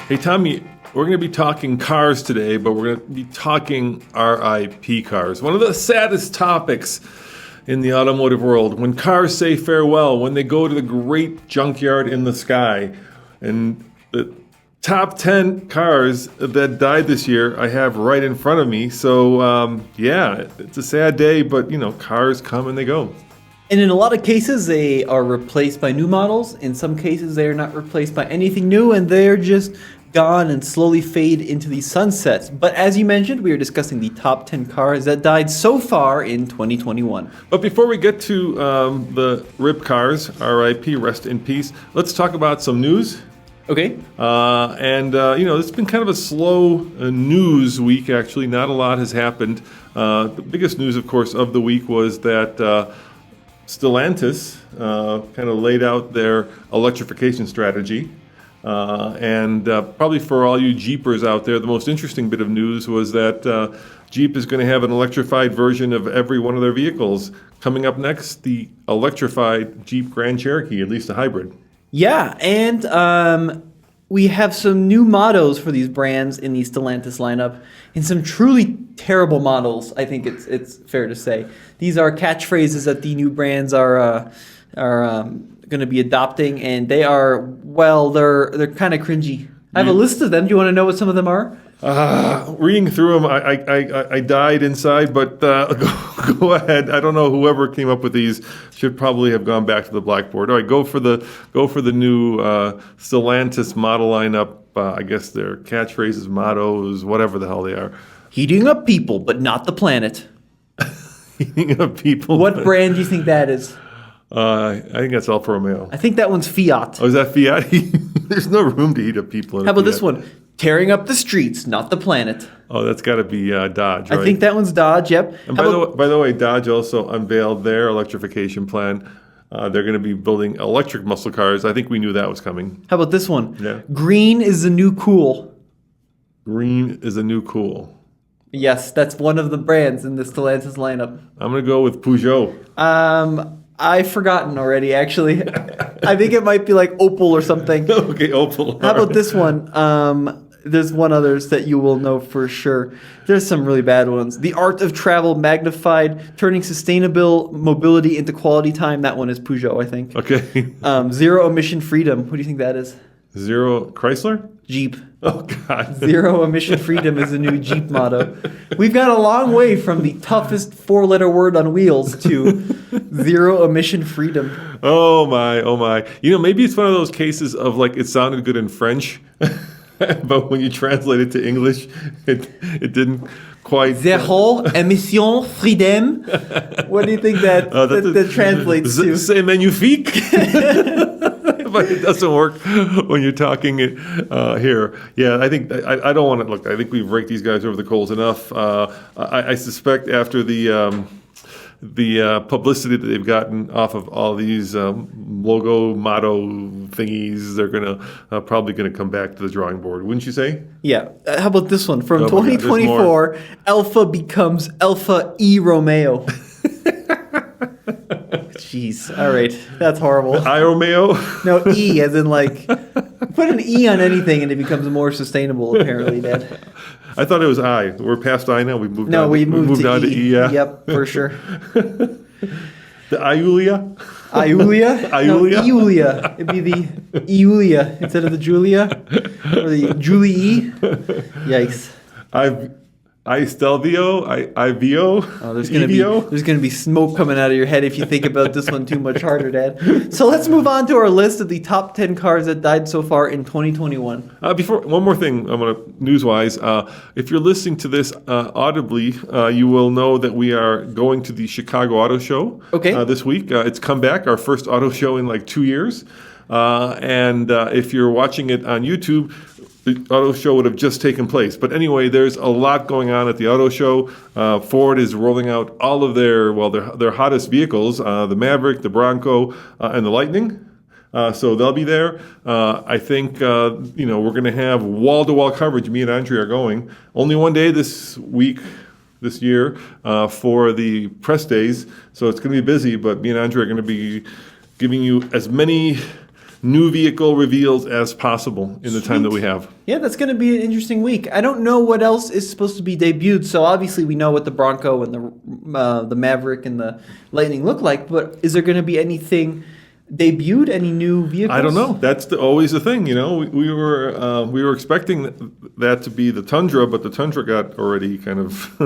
Hey, Tommy, we're going to be talking cars today, but we're going to be talking R.I.P. cars. One of the saddest topics in the automotive world. When cars say farewell, when they go to the great junkyard in the sky. And the top 10 cars that died this year I have right in front of me. So, it's a sad day, but, cars come and they go. And in a lot of cases, they are replaced by new models. In some cases, they are not replaced by anything new, and they're just gone and slowly fade into the sunsets. But as you mentioned, we are discussing the top 10 cars that died so far in 2021. But before we get to the R.I.P. cars, R.I.P., rest in peace, let's talk about some news. Okay. It's been kind of a slow news week, actually. Not a lot has happened. The biggest news, of course, of the week was that Stellantis kind of laid out their electrification strategy. Probably for all you Jeepers out there, the most interesting bit of news was that Jeep is going to have an electrified version of every one of their vehicles. Coming up next, the electrified Jeep Grand Cherokee, at least a hybrid. Yeah, and we have some new mottos for these brands in the Stellantis lineup, and some truly terrible models, I think it's fair to say. These are catchphrases that the new brands are going to be adopting, and they are, they're kind of cringy. I have a list of them. Do you want to know what some of them are? Reading through them, I died inside, but go ahead. I don't know, whoever came up with these should probably have gone back to the blackboard. All right, go for the new Stellantis model lineup. I guess their catchphrases, mottos, whatever the hell they are. Heating up people, but not the planet. Heating up people. What brand do you think that is? I think that's Alfa Romeo. I think that one's Fiat. Oh, is that Fiat? There's no room to heat up people in How about Fiat. this one? Tearing up the streets, not the planet. Oh, that's got to be Dodge, right? I think that one's Dodge, yep. And by the way, Dodge also unveiled their electrification plan. They're going to be building electric muscle cars. I think we knew that was coming. How about this one? Yeah. Green is the new cool. Green is the new cool. Yes, that's one of the brands in the Stellantis lineup. I'm going to go with Peugeot. I've forgotten already, actually. I think it might be like Opel or something. Okay, Opel. How about this one? There's one others that you will know for sure. There's some really bad ones. The Art of Travel Magnified, turning sustainable mobility into quality time. That one is Peugeot, I think. Okay. Zero Emission Freedom. What do you think that is? Zero Chrysler? Jeep. Oh, God. Zero Emission Freedom is the new Jeep motto. We've got a long way from the toughest four-letter word on wheels to Zero Emission Freedom. Oh, my. Maybe it's one of those cases of, like, it sounded good in French, but when you translate it to English, it didn't quite. Zero Emission Freedom. What do you think that translates to? C'est magnifique. But it doesn't work when you're talking it here. Yeah, I think I don't want to look. I think we've raked these guys over the coals enough. I suspect after the publicity that they've gotten off of all these logo motto thingies, they're probably gonna come back to the drawing board, wouldn't you say? Yeah. How about this one from 2024? Alpha becomes Alfa E Romeo. Jeez. All right. That's horrible. I Romeo? No, E as in like, put an E on anything and it becomes more sustainable, apparently, Dad. I thought it was I. We're past I now. We moved on to E. Yeah. Yep, for sure. The Iulia? Iulia? Iulia? No, Iulia. It'd be the Iulia instead of the Julia. Or the Julie E. Yikes. I Stelvio, I Vio. Oh, there's gonna be smoke coming out of your head if you think about this one too much harder, Dad. So let's move on to our list of the top 10 cars that died so far in 2021. Before one more thing, I'm gonna news-wise. If you're listening to this audibly, you will know that we are going to the Chicago Auto Show. Okay. This week, it's come back, our first auto show in like 2 years. If you're watching it on YouTube, the auto show would have just taken place. But anyway, there's a lot going on at the auto show. Ford is rolling out all of their hottest vehicles, the Maverick, the Bronco, and the Lightning. So they'll be there. I think, we're going to have wall-to-wall coverage. Me and Andre are going. Only one day this year, for the press days. So it's going to be busy, but me and Andre are going to be giving you as many new vehicle reveals as possible in the time that we have. Yeah, that's going to be an interesting week. I don't know what else is supposed to be debuted. So obviously we know what the Bronco and the Maverick and the Lightning look like. But is there going to be anything debuted? Any new vehicles? I don't know. That's always the thing, you know. We were expecting that to be the Tundra, but the Tundra got already kind of.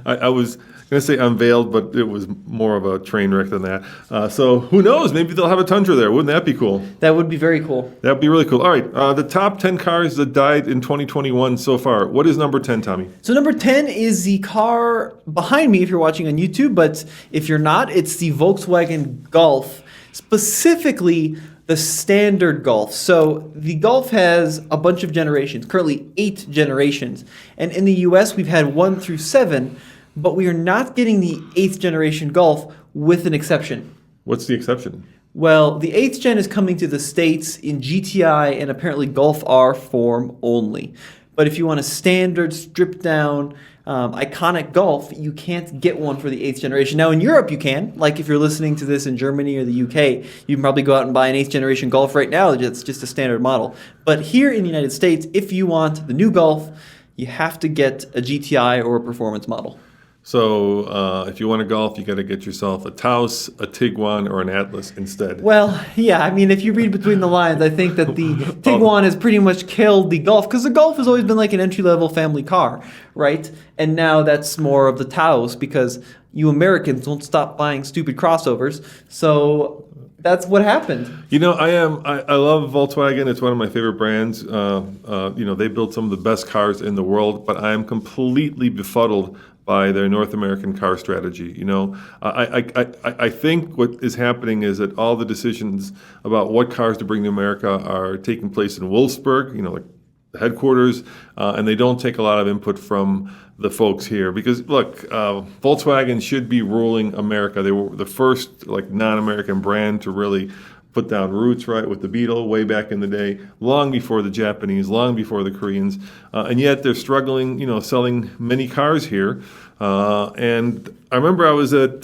I was going to say unveiled, but it was more of a train wreck than that. So who knows? Maybe they'll have a Tundra there. Wouldn't that be cool? That would be very cool. That'd be really cool. All right, the top 10 cars that died in 2021 so far. What is number 10, Tommy? So number 10 is the car behind me if you're watching on YouTube, but if you're not, it's the Volkswagen Golf. Specifically, the standard Golf. So the Golf has a bunch of generations, currently 8 generations. And in the US, we've had 1 through 7, but we are not getting the 8th generation Golf with an exception. What's the exception? Well, the 8th gen is coming to the States in GTI and apparently Golf R form only. But if you want a standard, stripped down, iconic Golf, you can't get one for the 8th generation. Now in Europe you can, like if you're listening to this in Germany or the UK, you can probably go out and buy an 8th generation Golf right now. It's just a standard model. But here in the United States, if you want the new Golf, you have to get a GTI or a performance model. So if you want a Golf, you got to get yourself a Taos, a Tiguan, or an Atlas instead. Well, yeah, I mean, if you read between the lines, I think that the Tiguan has pretty much killed the Golf, because the Golf has always been like an entry-level family car, right? And now that's more of the Taos, because you Americans don't stop buying stupid crossovers, so that's what happened. You know, I love Volkswagen. It's one of my favorite brands. You know, they build some of the best cars in the world, but I am completely befuddled by their North American car strategy. You know, I think what is happening is that all the decisions about what cars to bring to America are taking place in Wolfsburg, you know, like the headquarters, and they don't take a lot of input from the folks here. Because look, Volkswagen should be ruling America. They were the first like non-American brand to really put down roots, right, with the Beetle way back in the day, long before the Japanese, long before the Koreans, and yet they're struggling, you know, selling many cars here. And I remember I was at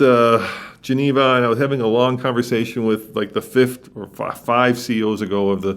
Geneva, and I was having a long conversation with like the 5th or 5 CEOs ago of the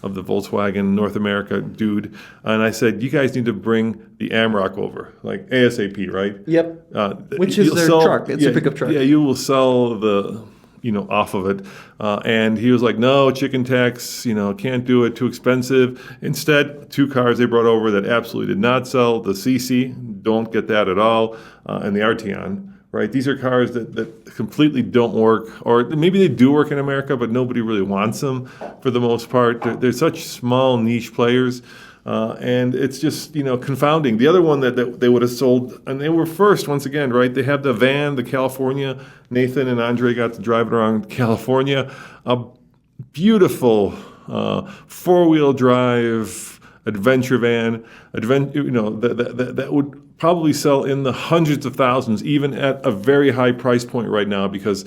Volkswagen North America dude, and I said, you guys need to bring the Amarok over, like ASAP, right? Yep. Which is their truck. It's a pickup truck. Yeah, you will sell the, you know, off of it. And he was like, no, chicken tax, you know, can't do it, too expensive. Instead, 2 cars they brought over that absolutely did not sell. The CC, don't get that at all, and the Arteon, right? These are cars that completely don't work, or maybe they do work in America, but nobody really wants them for the most part. They're such small niche players. And it's just, you know, confounding. The other one that they would have sold, and they were first, once again, right? They had the van, the California. Nathan and Andre got to drive it around California. A beautiful 4-wheel drive adventure van, you know, that would probably sell in the hundreds of thousands, even at a very high price point right now, because,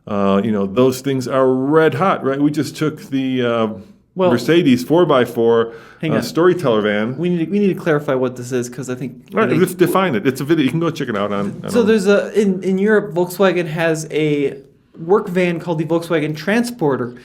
you know, those things are red hot, right? We just took the Mercedes 4x4 storyteller van. We need to clarify what this is, because I think... Right, define it. It's a video. You can go check it out on... So there's in Europe, Volkswagen has a work van called the Volkswagen Transporter.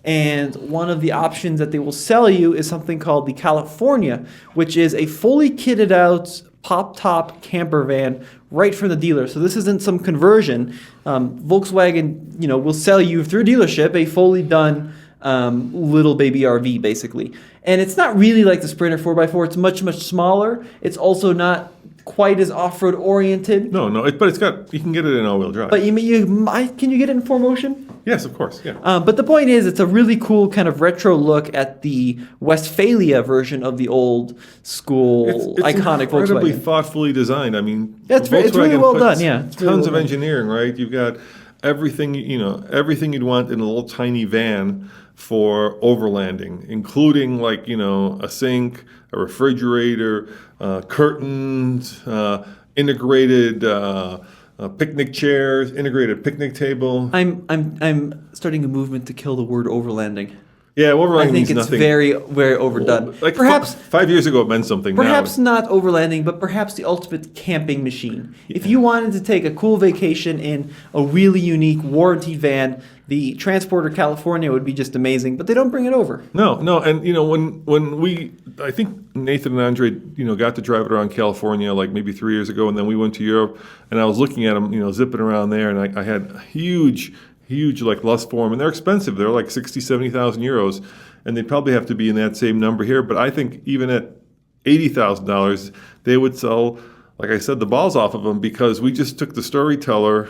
And one of the options that they will sell you is something called the California, which is a fully kitted out pop-top camper van right from the dealer. So this isn't some conversion. Volkswagen, you know, will sell you through a dealership a fully done little baby RV, basically. And it's not really like the Sprinter 4x4. It's much, much smaller. It's also not quite as off-road oriented. No, but it's got, you can get it in all-wheel drive. But can you get it in 4Motion? Yes, of course, yeah. But the point is, it's a really cool kind of retro look at the Westphalia version of the old school it's iconic incredibly Volkswagen. Thoughtfully designed. I mean, it's really well done, yeah. Tons of engineering, right? You've got everything, you know, everything you'd want in a little tiny van for overlanding, including like, you know, a sink, a refrigerator, curtains, integrated picnic chairs, integrated picnic table. I'm starting a movement to kill the word overlanding. Yeah, I overlanding think means it's nothing. very, very overdone. Like Perhaps 5 years ago, it meant something. Perhaps Now, not overlanding, but perhaps the ultimate camping machine. If you wanted to take a cool vacation in a really unique warranty van, the Transporter California would be just amazing, but they don't bring it over. no, and I think Nathan and Andre, got to drive it around California like maybe 3 years ago, and then we went to Europe, and I was looking at them, zipping around there, and I had huge like lust for them, and they're expensive. They're like 60, 70,000 euros, and they'd probably have to be in that same number here. But I think even at $80,000, they would sell, like I said, the balls off of them, because we just took the Storyteller,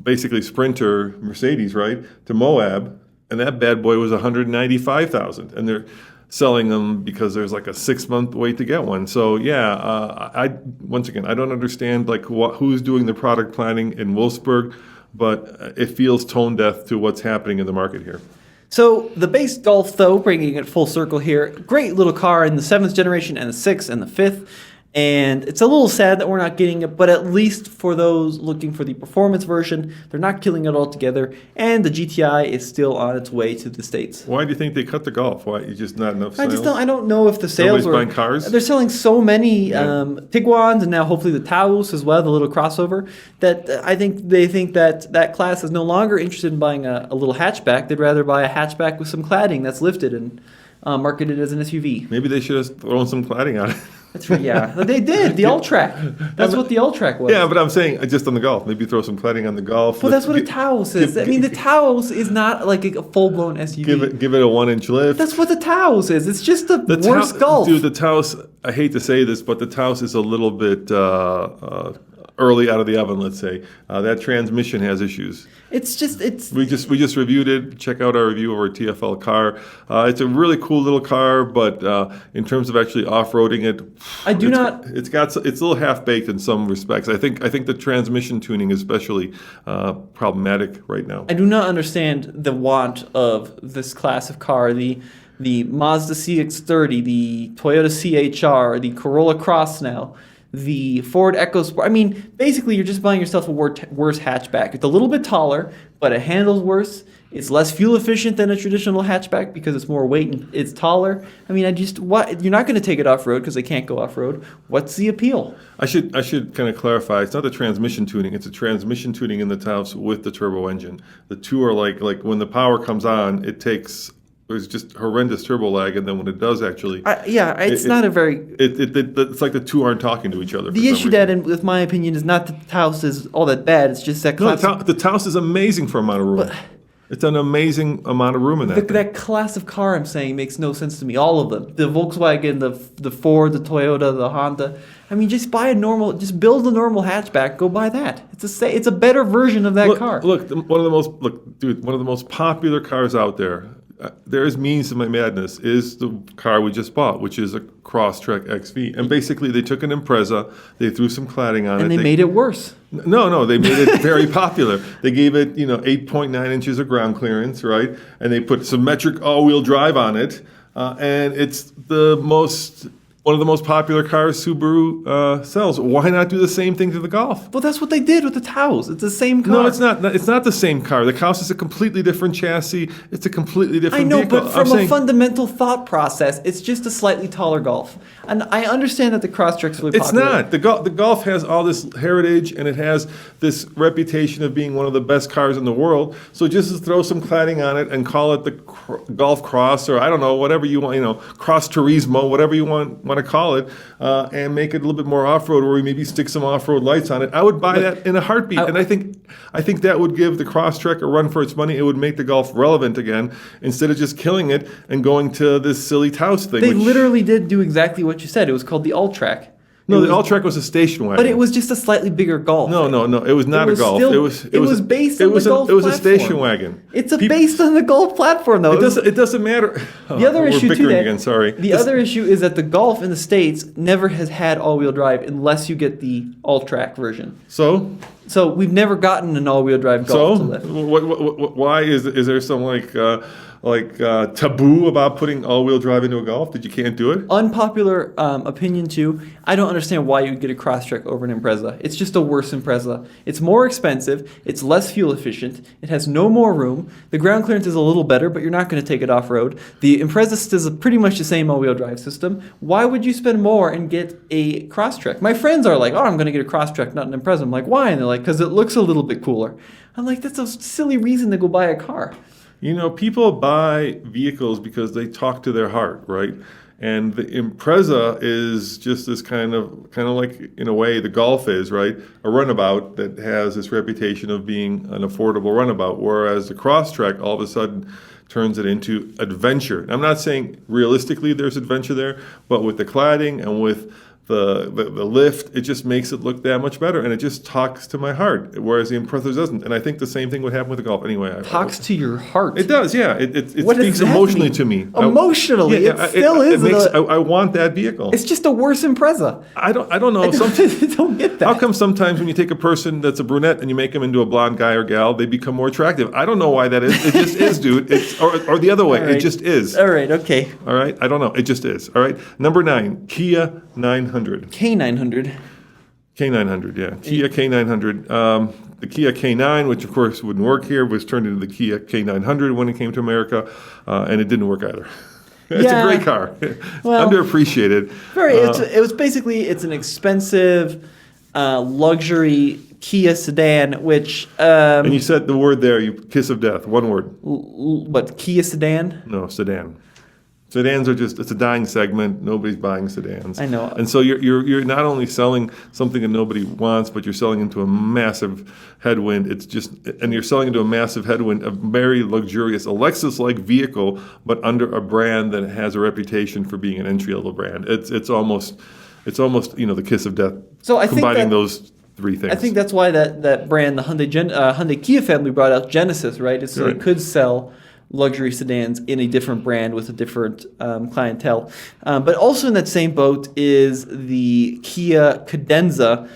basically Sprinter Mercedes, right, to Moab, and that bad boy was 195,000, and they're selling them because there's like a 6-month wait to get one. So I don't understand like who's doing the product planning in Wolfsburg, but it feels tone deaf to what's happening in the market here. So the base Golf, though, bringing it full circle here, great little car in the 7th generation and the 6th and the 5th. And it's a little sad that we're not getting it, but at least for those looking for the performance version, they're not killing it altogether. And the GTI is still on its way to the States. Why do you think they cut the Golf? Why? It's just not enough sales? I don't know if the sales Nobody's buying cars? They're selling so many Tiguans and now hopefully the Taos as well, the little crossover, that I think they think that class is no longer interested in buying a little hatchback. They'd rather buy a hatchback with some cladding that's lifted and marketed as an SUV. Maybe they should have thrown some cladding on it. That's right, yeah. They did, the All-Track. That's what the All-Track was. Yeah, but I'm saying just on the Golf. Maybe throw some cladding on the Golf. Well, that's what a Taos is. The Taos is not like a full-blown SUV. Give it a 1-inch lift. That's what the Taos is. It's just the worst Golf. Dude, the Taos, I hate to say this, but the Taos is a little bit early out of the oven, let's say. That transmission has issues. We just reviewed it. Check out our review of our TFL car. It's a really cool little car, but in terms of actually off-roading it, it's a little half-baked in some respects. I think the transmission tuning is especially problematic right now. I do not understand the want of this class of car. The Mazda CX-30, the Toyota CHR, the Corolla Cross now, the Ford EcoSport. I mean, basically, you're just buying yourself a worse hatchback. It's a little bit taller, but it handles worse. It's less fuel efficient than a traditional hatchback because it's more weight and it's taller. I mean, you're not going to take it off-road because they can't go off-road. What's the appeal? I should kind of clarify. It's not the transmission tuning. It's a transmission tuning in the Taos with the turbo engine. The two are like when the power comes on, there's just horrendous turbo lag, and then when it does actually... it's not a very... It's like the two aren't talking to each other. The issue with my opinion, is not that the Taos is all that bad. It's just that... No, the Taos is amazing for amount of room. It's an amazing amount of room in that. That class of car, I'm saying, makes no sense to me. All of them. The Volkswagen, the Ford, the Toyota, the Honda. I mean, just build a normal hatchback. Go buy that. It's a better version of that car. Look, one of the most popular cars out there. There is means to my madness is the car we just bought, which is a Crosstrek XV. And basically, they took an Impreza, they threw some cladding on it. And they made it worse. No, they made it very popular. They gave it, 8.9 inches of ground clearance, right? And they put symmetric all-wheel drive on it. And it's one of the most popular cars Subaru sells. Why not do the same thing to the Golf? Well, that's what they did with the Taos. It's the same car. No, it's not. It's not the same car. The Taos is a completely different chassis. It's a completely different vehicle. But from a fundamental thought process, it's just a slightly taller Golf. And I understand that the Crosstrek's really popular. It's not. The Golf has all this heritage, and it has this reputation of being one of the best cars in the world. So just throw some cladding on it and call it the Golf Cross, or I don't know, whatever you want, Cross Turismo, whatever you want to call it, and make it a little bit more off-road, or maybe stick some off-road lights on it. I would buy that in a heartbeat, and I think that would give the Crosstrek a run for its money. It would make the Golf relevant again, instead of just killing it and going to this silly Taos thing. They literally did do exactly what you said. It was called the All-Track. No, the All-Track was a station wagon. But it was just a slightly bigger Golf. No, it was not a Golf. It was based on the Golf platform. It was a station wagon. It's based on the Golf platform, though. It doesn't matter. The other issue bickering again, sorry. The other issue is that the Golf in the States never has had all-wheel drive unless you get the All-Track version. So we've never gotten an all-wheel drive Golf to lift. Why is there some taboo about putting all-wheel drive into a Golf? That you can't do it? Unpopular opinion too. I don't understand why you would get a Crosstrek over an Impreza. It's just a worse Impreza. It's more expensive. It's less fuel efficient. It has no more room. The ground clearance is a little better, but you're not going to take it off-road. The Impreza does pretty much the same all-wheel drive system. Why would you spend more and get a Crosstrek? My friends are like, oh, I'm going to get a Crosstrek, not an Impreza. I'm like, why? And they're like, because it looks a little bit cooler. I'm like, that's a silly reason to go buy a car. People buy vehicles because they talk to their heart, right? And the Impreza is just this kind of like, in a way, the Golf is, right? A runabout that has this reputation of being an affordable runabout, whereas the Crosstrek all of a sudden turns it into adventure. I'm not saying realistically there's adventure there, but with the cladding and with the lift, it just makes it look that much better, and it just talks to my heart, whereas the Impreza doesn't. And I think the same thing would happen with the Golf. Anyway, talks to your heart. It does, yeah. It speaks emotionally to me. Emotionally, it still is. I want that vehicle. It's just a worse Impreza. I don't know. I don't get that. How come sometimes when you take a person that's a brunette and you make them into a blonde guy or gal, they become more attractive? I don't know why that is. It just is, dude. Or the other way. Right. It just is. All right. Okay. All right. I don't know. It just is. All right. Number 9, Kia 900. K900. K900, yeah. Kia K900. The Kia K9, which of course wouldn't work here, was turned into the Kia K900 when it came to America, and it didn't work either. It's a great car. Well, underappreciated. It's an expensive luxury Kia sedan, which... and you said the word there, you kiss of death, one word. What, Kia sedan? No, sedan. Sedans are it's a dying segment. Nobody's buying sedans. I know. And so you're not only selling something that nobody wants, but you're selling into a massive headwind. And you're selling into a massive headwind, a very luxurious, a Lexus-like vehicle, but under a brand that has a reputation for being an entry-level brand. It's almost the kiss of death. So I combining those three things. I think that's why that brand, the Hyundai Kia family, brought out Genesis, right? So it could sell luxury sedans in a different brand with a different clientele. But also in that same boat is the Kia Cadenza,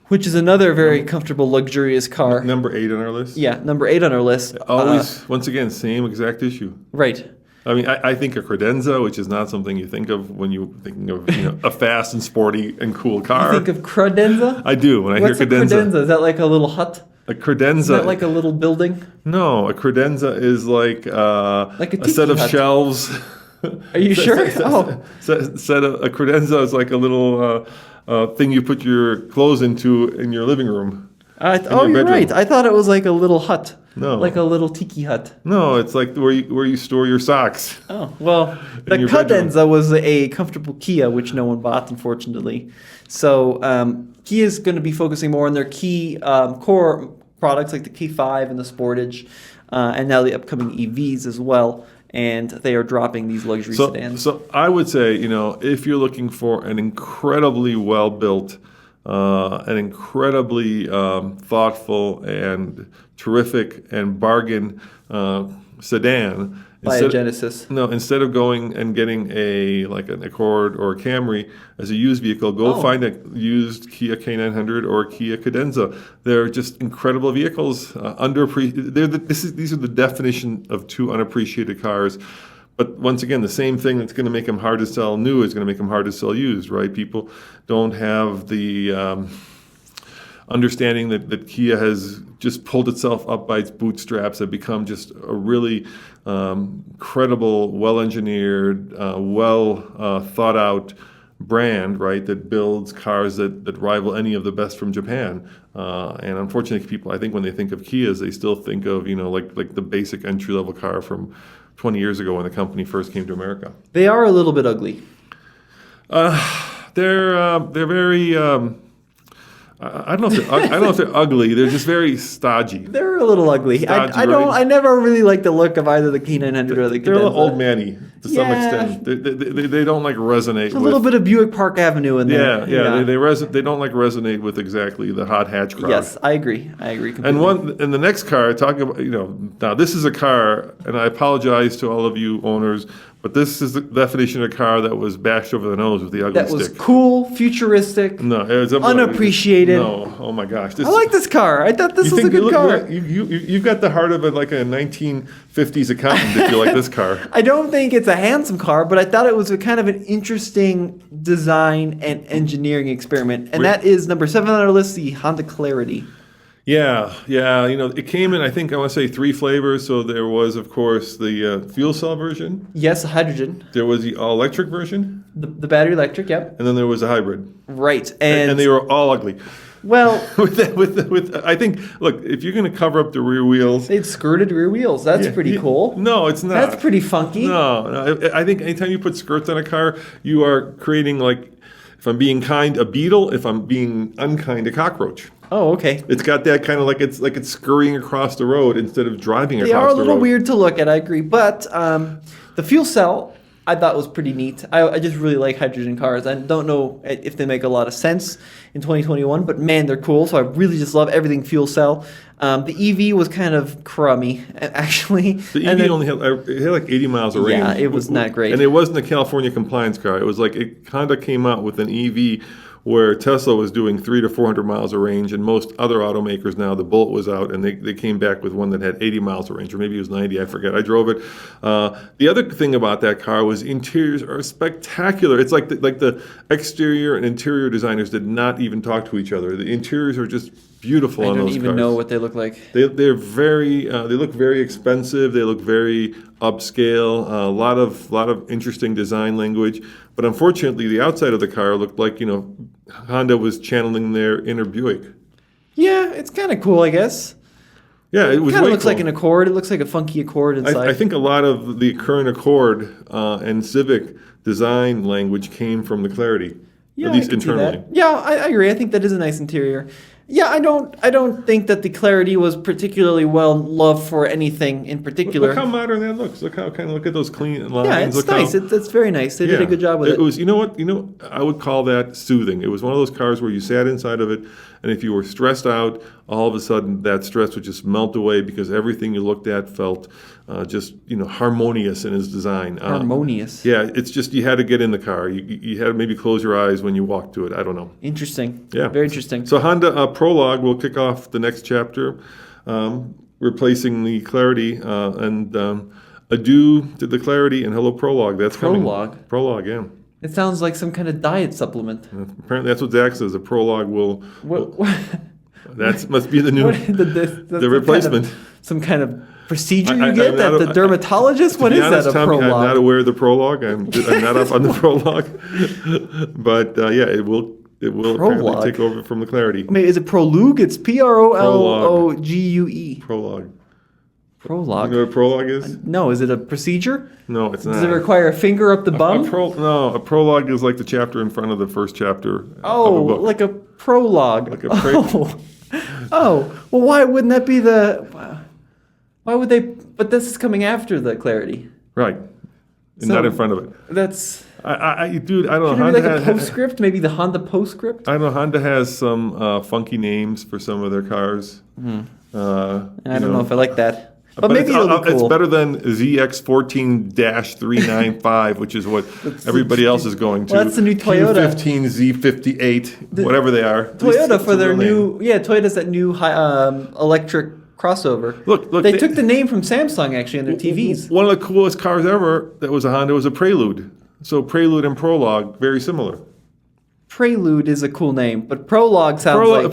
which is another very comfortable, luxurious car. Number 8 on our list? Yeah, number 8 on our list. Always, once again, same exact issue. Right. I mean, I think a Cadenza, which is not something you think of when you're thinking of a fast and sporty and cool car. You think of Cadenza? I do when I hear Cadenza. What's a Cadenza? Is that like a little hut? A credenza. Is that like a little building? No, a credenza is like a set of hut. Shelves. Are you sure? A credenza is like a little thing you put your clothes into in your living room. You're bedroom. Right. I thought it was like a little hut. No. Like a little tiki hut. No, it's like where you store your socks. Oh, well, the Cadenza was a comfortable Kia, which no one bought, unfortunately. So Kia is going to be focusing more on their key core products like the K5 and the Sportage, and now the upcoming EVs as well. And they are dropping these luxury sedans. So I would say, if you're looking for an incredibly well-built, an incredibly thoughtful and terrific and bargain sedan, Buy a Genesis. No, instead of going and getting an Accord or a Camry as a used vehicle, go find a used Kia K900 or Kia Cadenza. They're just incredible vehicles. These are the definition of two unappreciated cars. But once again, the same thing that's going to make them hard to sell new is going to make them hard to sell used, right? People don't have the understanding that Kia has just pulled itself up by its bootstraps, have become just a really credible, well-engineered, thought-out brand, right, that builds cars that rival any of the best from Japan. And unfortunately, people, I think when they think of Kias, they still think of, like the basic entry-level car from 20 years ago when the company first came to America. They are a little bit ugly. They're very... I don't know if they're ugly. They're just very stodgy. They're a little ugly. Stodgy, I never really like the look of either the K900 or the Cadenza. They're a little old manny to some extent. They don't resonate. A little bit of Buick Park Avenue in there. Yeah. They don't resonate with exactly the hot hatch crowd. Yes, I agree completely. And the next car, talking about now this is a car, and I apologize to all of you owners, But this is the definition of a car that was bashed over the nose with the ugly That stick. was cool, futuristic, No, it was unappreciated. No, oh my gosh. I like this car. I thought this was a good car. You've got the heart of like a 1950s accountant if you like this car. I don't think it's a handsome car, but I thought it was a kind of an interesting design and engineering experiment. And that is number 7 on our list, the Honda Clarity. Yeah. It came in, I think, I want to say 3 flavors. So there was, of course, the fuel cell version. Yes, hydrogen. There was the all-electric version. The battery electric, yep. And then there was a hybrid. Right. And they were all ugly. Well, I think, look, if you're going to cover up the rear wheels. They'd skirted rear wheels. That's pretty cool. No, it's not. That's pretty funky. No. I think anytime you put skirts on a car, you are creating, like, if I'm being kind, a beetle. If I'm being unkind, a cockroach. Oh, okay. It's got that kind of like it's scurrying across the road instead of driving across the road. They are a little weird to look at, I agree. But the fuel cell, I thought was pretty neat. I just really like hydrogen cars. I don't know if they make a lot of sense in 2021, but man, they're cool. So I really just love everything fuel cell. The EV was kind of crummy, actually. The EV only had like 80 miles of range. Yeah, it was not great. And it wasn't a California compliance car. It was like Honda came out with an EV where Tesla was doing 300 to 400 miles of range, and most other automakers now, the Bolt was out, and they came back with one that had 80 miles of range, or maybe it was 90, I forget. I drove it. The other thing about that car was interiors are spectacular. It's like the exterior and interior designers did not even talk to each other. The interiors are just beautiful on those cars. I don't even know what they look like. They're very they look very expensive. They look very upscale. A lot of interesting design language. But unfortunately, the outside of the car looked like Honda was channeling their inner Buick. Yeah, it's kind of cool, I guess. Yeah, it was. Kind of looks cool. like an Accord. It looks like a funky Accord inside. I think a lot of the current Accord and Civic design language came from the Clarity, at least internally. Yeah, I agree. I think that is a nice interior. Yeah, I don't think that the Clarity was particularly well loved for anything in particular. Look how modern that looks. Look at those clean lines. Yeah, it's nice. It's very nice. They did a good job with it. It was, you know what? I would call that soothing. It was one of those cars where you sat inside of it, and if you were stressed out, all of a sudden that stress would just melt away because everything you looked at felt just harmonious in its design. Harmonious. Yeah, it's just you had to get in the car. You had to maybe close your eyes when you walked to it. I don't know. Interesting. Yeah, very interesting. So Honda Prologue will kick off the next chapter, replacing the Clarity, and adieu to the Clarity and hello Prologue. That's Prologue. Coming. Prologue, yeah. It sounds like some kind of diet supplement. Apparently, that's what Zach says. A Prologue will. That must be the new the replacement. Some kind of procedure you get at the dermatologist. What is that? A Prologue? I'm not aware of the Prologue. I'm not up on the Prologue, but yeah, it will apparently take over from the Clarity. I mean, is it Prologue? It's Prologue. Prologue. Prologue. You know what a Prologue is? No. Is it a procedure? No, it's not. Does it require a finger up the bum? No, a prologue is like the chapter in front of the first chapter of a book. Like a prologue. Like a well, why wouldn't that be the... Why would they... But this is coming after the Clarity. Right. And not in front of it. That's... Dude, I don't know. Maybe like a postscript? Maybe the Honda postscript? I don't know. Honda has some funky names for some of their cars. I don't know if I like that. But maybe it'll be cool. It's better than ZX14-395, which is what everybody else is going to. Well, that's the new Toyota. Q15, Z58, whatever they are. Toyota for their new... Yeah, Toyota's that new electric crossover. Look, they took the name from Samsung, actually, on their TVs. One of the coolest cars ever that was a Honda was a Prelude. So Prelude and Prologue, very similar. Prelude is a cool name, but Prologue sounds like...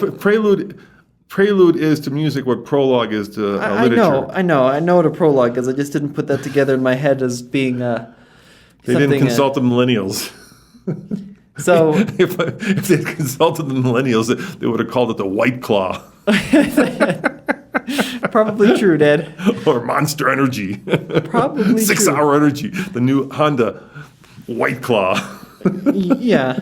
Prelude is to music what Prologue is to literature. I know what a Prologue is. I just didn't put that together in my head as being They didn't consult the millennials. So if they consulted the millennials, they would have called it the White Claw. Probably true, Dad. Or Monster Energy. Probably 6 Hour Energy. The new Honda White Claw. Yeah.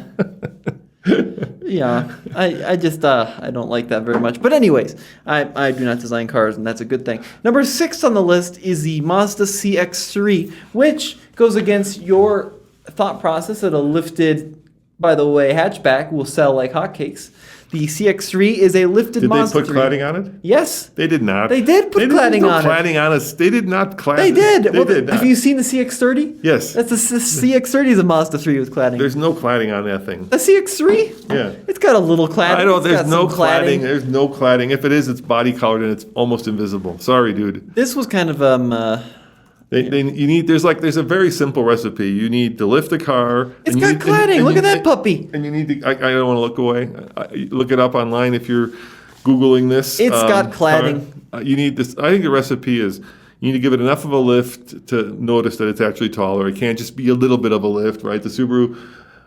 Yeah, I just I don't like that very much. But anyways, I do not design cars, and that's a good thing. Number 6 on the list is the Mazda CX-3, which goes against your thought process that a lifted, by the way, hatchback will sell like hotcakes. The CX-3 is a lifted Did they Mazda put 3. cladding on it? Yes. They did not. They did put cladding on it. Cladding on us. They did not clad. They did. They did not. Have you seen the CX-30? Yes. That's the CX-30 is a Mazda 3 with cladding. There's no cladding on that thing. The CX-3? Yeah. It's got a little cladding. I know. It's There's got no some cladding. There's no cladding. If it is, it's body colored and it's almost invisible. Sorry, dude. This was kind of There's a very simple recipe. You need to lift the car. It's got cladding. Look at that puppy. And you need to. I don't want to look away. Look it up online if you're Googling this. It's got cladding. You need this. I think the recipe is you need to give it enough of a lift to notice that it's actually taller. It can't just be a little bit of a lift, right? The Subaru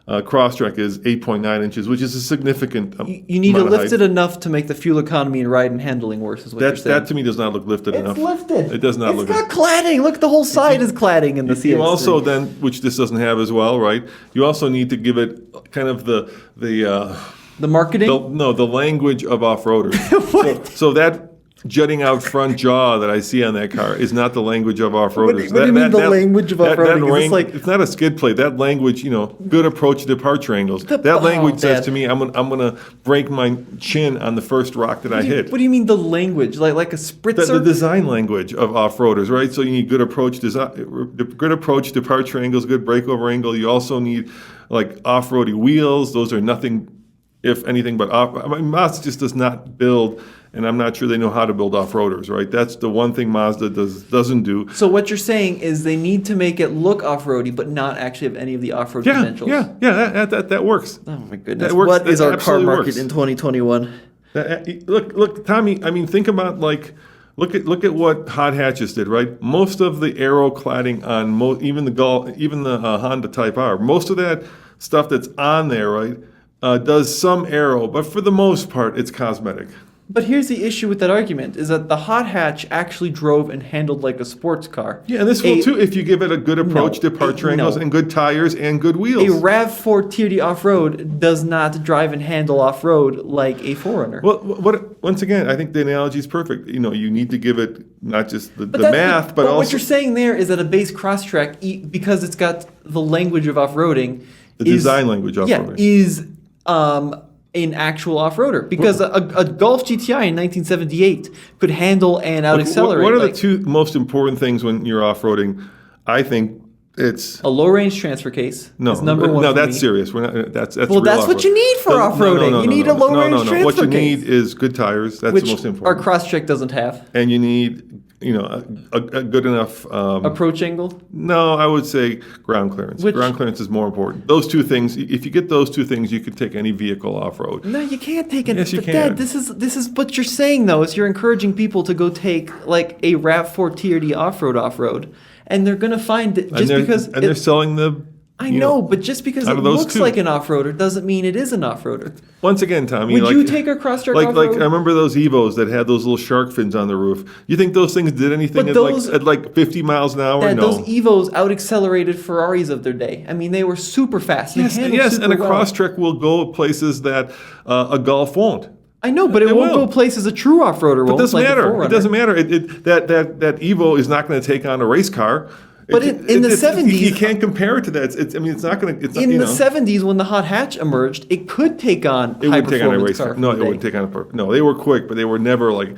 Crosstrek is 8.9 inches, which is a significant You need to amount of lift height. it enough to make the fuel economy and ride and handling worse, is what you're saying. That to me does not look lifted enough. It's lifted. It does not look. It's got cladding. Look, the whole side is cladding in the CX-3. You also then, which this doesn't have as well, right? You also need to give it kind of the marketing? the language of off-roaders. so that jutting out front jaw that I see on that car is not the language of off-roaders. What do you mean the language of off-roading? Is this like it's not a skid plate. That language, good approach departure angles. That language says to me, I'm gonna break my chin on the first rock that I hit. What do you mean the language? Like a spritzer? The design language of off-roaders, right? So you need good approach, departure angles, good breakover angle. You also need like off-roady wheels. Those are nothing, if anything, but Mazda just does not build. And I'm not sure they know how to build off-roaders, right? That's the one thing Mazda doesn't do. So what you're saying is they need to make it look off-roady, but not actually have any of the off-road credentials. Yeah, that works. Oh my goodness! That works. What is That our car absolutely market works. in 2021? Look, Tommy. I mean, think about look at what hot hatches did, right? Most of the aero cladding on even the Honda Type R, most of that stuff that's on there, right, does some aero, but for the most part, it's cosmetic. But here's the issue with that argument, is that the hot hatch actually drove and handled like a sports car. Yeah, and this will too if you give it a good approach, departure angles, and good tires and good wheels. A RAV4 TRD off-road does not drive and handle off-road like a 4Runner. Well, once again, I think the analogy is perfect. You need to give it not just the math, but also... what you're saying there is that a base Crosstrek, because it's got the language of off-roading... The design language of off-roading. is... an actual off-roader, because a Golf GTI in 1978 could handle and out-accelerate. What are the two most important things when you're off-roading? I think it's a low-range transfer case. No, is number one. No, for that's me. serious. We're not. That's well, that's what you need for off-roading. You need a low-range transfer case. What you need is good tires. That's which the most important. Our Crosstrek doesn't have. And you need a good enough approach angle. No, I would say ground clearance. Ground clearance is more important. Those two things. If you get those two things, you can take any vehicle off-road. No, you can't take it. Yes, you can. Dad, this is what you're saying though. Is you're encouraging people to go take like a RAV4 TRD off-road, and they're gonna find it they're selling the. I know, but just because it looks like an off-roader doesn't mean it is an off-roader. Once again, Tommy, would you take a Crosstrek off-road? Like I remember those Evos that had those little shark fins on the roof. You think those things did anything at 50 miles an hour? No. Those Evos out-accelerated Ferraris of their day. I mean, they were super fast. Yes, and a Crosstrek will go places that a Golf won't. I know, but it won't go places a true off-roader won't. It doesn't matter. It doesn't matter. That Evo is not going to take on a race car. But in the 70s... You can't compare it to that. It's not going to... In the 70s, when the hot hatch emerged, it could take on high-performance car. No, it wouldn't take on a... No, they were quick, but they were never like...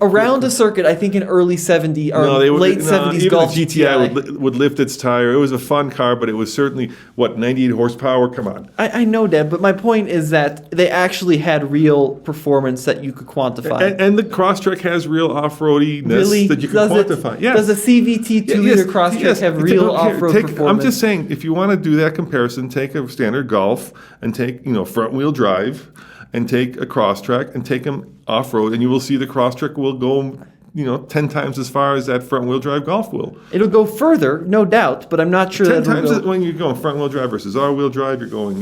Around a circuit, I think in early 70s, or late 70s, even Golf the GTI would lift its tire. It was a fun car, but it was certainly, 98 horsepower? Come on. I know, Deb, but my point is that they actually had real performance that you could quantify. And the Crosstrek has real off-roadiness that you can quantify. Does a CVT 2-liter Crosstrek have real off-road performance? I'm just saying, if you want to do that comparison, take a standard Golf and take front-wheel drive and take a Crosstrek and take them off-road, and you will see the Crosstrek will go 10 times as far as that front-wheel drive Golf will. It'll go further, no doubt, but I'm not sure 10 times when you're going front-wheel drive versus all-wheel drive, you're going,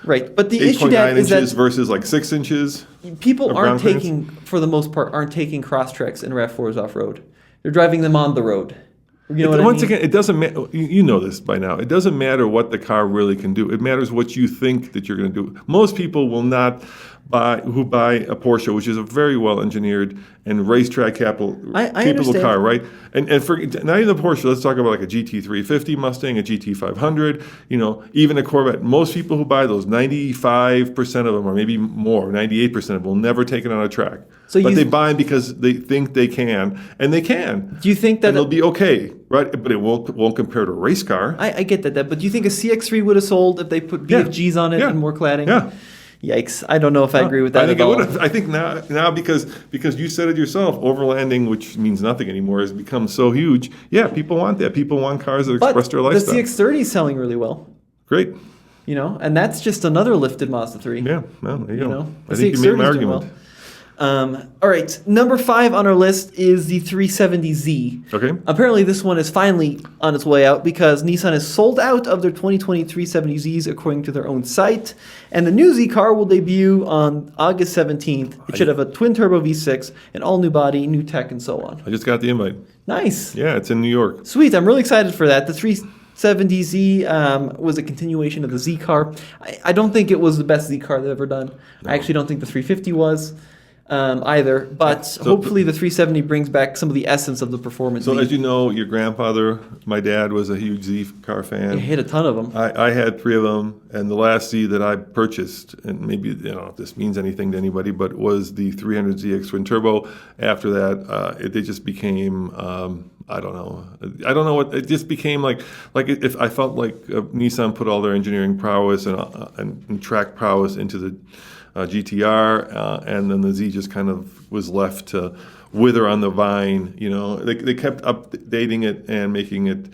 Right, but the issue that is that versus 6 inches. People for the most part, aren't taking Crosstreks and RAV4s off-road. They're driving them on the road. Once again, it doesn't matter. You know this by now. It doesn't matter what the car really can do. It matters what you think that you're going to do. Most people will not buy a Porsche, which is a very well engineered and racetrack capable understand. car, right? And for not even the Porsche, let's talk about like a GT350 Mustang, a GT500, even a Corvette. Most people who buy those, 95% of them, or maybe more, 98% of them, will never take it on a track. But they buy them because they think they can, and they can. Do you think that and they'll be okay, right? But it won't compare to a race car. I get that, but do you think a CX-3 would have sold if they put BFGs on it and more cladding? Yeah. Yikes! I don't know if I agree with that I think at all. it would have. I think now because you said it yourself, overlanding, which means nothing anymore, has become so huge. Yeah, people want that. People want cars that express their lifestyle. The CX-30 is selling really well. Great. And that's just another lifted Mazda 3. Yeah, well, there you go. I think you made my argument. Well. All right, number 5 on our list is the 370Z. Okay. Apparently, this one is finally on its way out because Nissan has sold out of their 2020 370Zs according to their own site. And the new Z car will debut on August 17th. It should have a twin-turbo V6, an all-new body, new tech, and so on. I just got the invite. Nice. Yeah, it's in New York. Sweet. I'm really excited for that. The 370Z was a continuation of the Z car. I don't think it was the best Z car they've ever done. No. I actually don't think the 350 was. Either, but hopefully the 370 brings back some of the essence of the performance. So as you know, your grandfather, my dad, was a huge Z car fan. He had a ton of them. I had 3 of them, and the last Z that I purchased, and maybe if this means anything to anybody, but was the 300ZX twin turbo. After that, they just became I don't know what it just became like if I felt like Nissan put all their engineering prowess and track prowess into the GTR, and then the Z just kind of was left to wither on the vine. They kept updating it and making it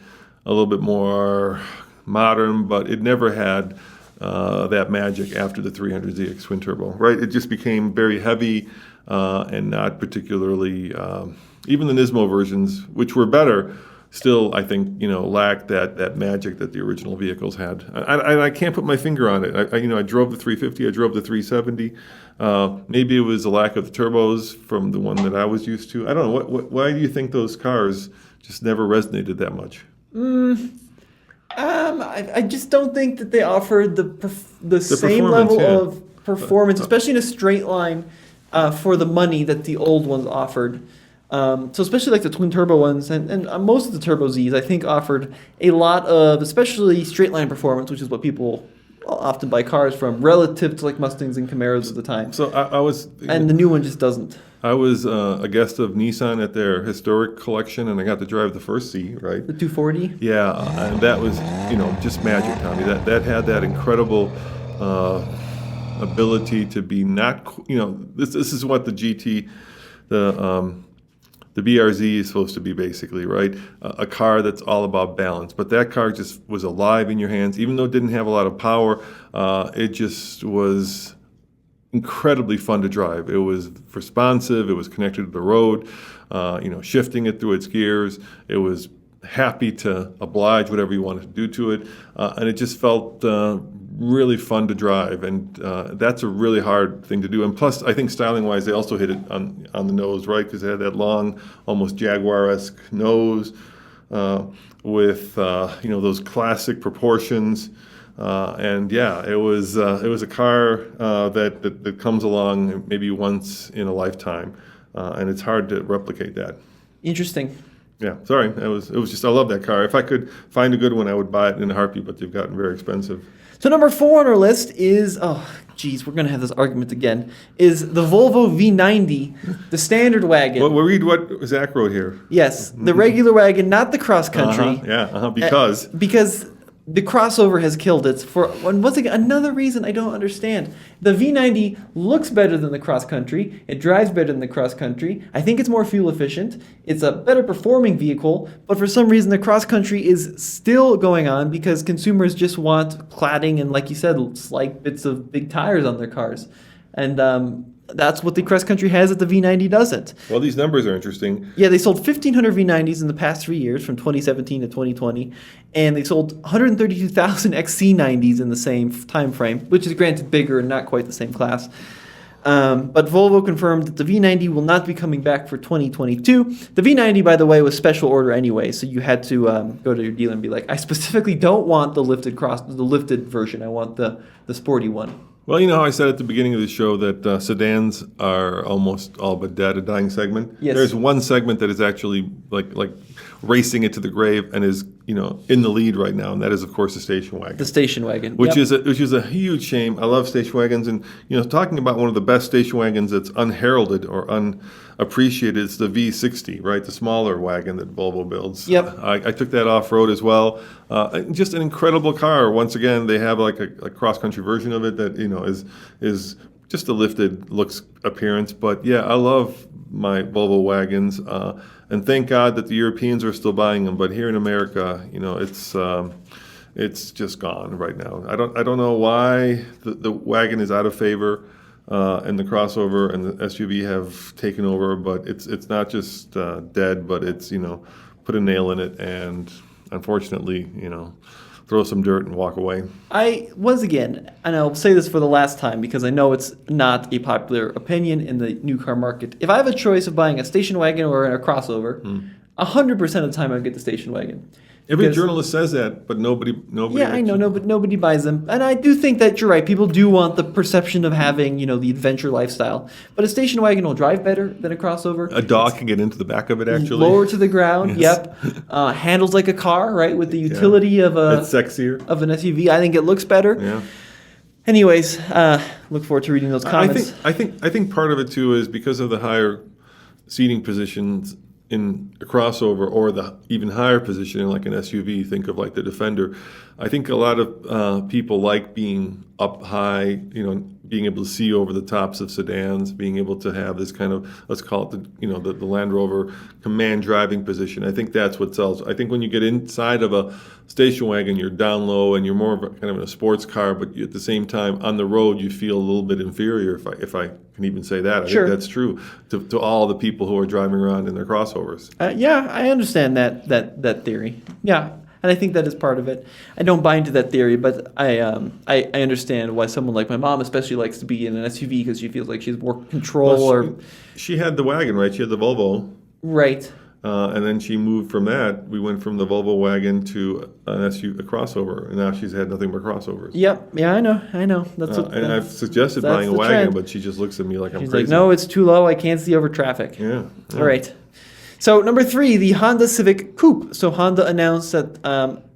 a little bit more modern, but it never had that magic after the 300ZX twin turbo, right? It just became very heavy and not particularly. Even the Nismo versions, which were better, still, I think, lacked that magic that the original vehicles had. And I can't put my finger on it. I drove the 350, I drove the 370. Maybe it was a lack of the turbos from the one that I was used to. I don't know. Why do you think those cars just never resonated that much? I just don't think that they offered the same level of performance, especially in a straight line, for the money that the old ones offered. So especially like the twin turbo ones and most of the turbo Zs, I think, offered a lot of especially straight line performance, which is what people often buy cars from, relative to like Mustangs and Camaros at the time. So I was, and the new one just doesn't. I was a guest of Nissan at their historic collection, and I got to drive the first Z, right? The 240. Yeah, and that was just magic, Tommy. That had that incredible ability to be not this is what the GT the BRZ is supposed to be, basically, right? A car that's all about balance. But that car just was alive in your hands. Even though it didn't have a lot of power, it just was incredibly fun to drive. It was responsive. It was connected to the road, shifting it through its gears. It was happy to oblige whatever you wanted to do to it. And it just felt really fun to drive. And that's a really hard thing to do. And plus, I think styling-wise, they also hit it on the nose, right? Because they had that long, almost Jaguar-esque nose with, those classic proportions. And yeah, it was a car that comes along maybe once in a lifetime. And it's hard to replicate that. Interesting. Yeah, sorry. It was just, I love that car. If I could find a good one, I would buy it in a heartbeat, but they've gotten very expensive. So number 4 on our list is, we're going to have this argument again, is the Volvo V90, the standard wagon. Well, we'll read what Zach wrote here. Yes, the regular wagon, not the cross country. Because the crossover has killed it. Once again, another reason I don't understand. The V90 looks better than the cross country. It drives better than the cross country. I think it's more fuel efficient. It's a better performing vehicle. But for some reason, the cross country is still going on because consumers just want cladding and, like you said, slight bits of big tires on their cars. And that's what the cross country has that the V90 doesn't. Well, these numbers are interesting. Yeah, they sold 1,500 V90s in the past 3 years, from 2017 to 2020, and they sold 132,000 XC90s in the same time frame, which is granted bigger and not quite the same class. But Volvo confirmed that the V90 will not be coming back for 2022. The V90, by the way, was special order anyway, so you had to go to your dealer and be like, I specifically don't want the lifted version. I want the sporty one. Well, you know how I said at the beginning of the show that sedans are almost all but dead, a dying segment? Yes. There's one segment that is actually like racing it to the grave and is, in the lead right now, and that is, of course, the station wagon. The station wagon. Which Yep. is a huge shame. I love station wagons, and talking about one of the best station wagons that's unheralded or unappreciated is the V60, right? The smaller wagon that Volvo builds. Yep. I took that off road as well. Just an incredible car. Once again, they have like a cross country version of it that is just a lifted looks appearance. But yeah, I love my Volvo wagons. And thank God that the Europeans are still buying them. But here in America, it's just gone right now. I don't know why the wagon is out of favor, and the crossover and the SUV have taken over. But it's not just dead, but it's put a nail in it, and unfortunately, throw some dirt and walk away. And I'll say this for the last time because I know it's not a popular opinion in the new car market. If I have a choice of buying a station wagon or a crossover, 100% of the time I get the station wagon. Every Because- journalist says that, but nobody. Yeah, I know, but nobody buys them. And I do think that you're right. People do want the perception of having, the adventure lifestyle. But a station wagon will drive better than a crossover. A dog can get into the back of it, actually. Lower to the ground, Yes. yep. Handles like a car, right? With the utility of It's sexier. an SUV. I think it looks better. Yeah. Anyways, look forward to reading those comments. I think part of it too is because of the higher seating positions in a crossover, or the even higher position in like an SUV. Think of like the Defender. I think a lot of people like being up high, being able to see over the tops of sedans, being able to have this kind of, let's call it the Land Rover command driving position. I think that's what sells. I think when you get inside of a station wagon, you're down low and you're more of kind of in a sports car, but at the same time on the road you feel a little bit inferior, if I can even say that. I Sure. think that's true to all the people who are driving around in their crossovers. Yeah, I understand that theory. Yeah, and I think that is part of it. I don't buy into that theory, but I understand why someone like my mom especially likes to be in an SUV because she feels like she has more control Well, she had the wagon, right? She had the Volvo. right. And then she moved from that. We went from the Volvo wagon to an SUV, a crossover, and now she's had nothing but crossovers. Yep. Yeah, I know. That's what. And I've suggested that's buying a the wagon, trend. but she just looks at me like I'm She's crazy. like, no, it's too low. I can't see over traffic. Yeah. All right. So number 3, the Honda Civic Coupe. So Honda announced that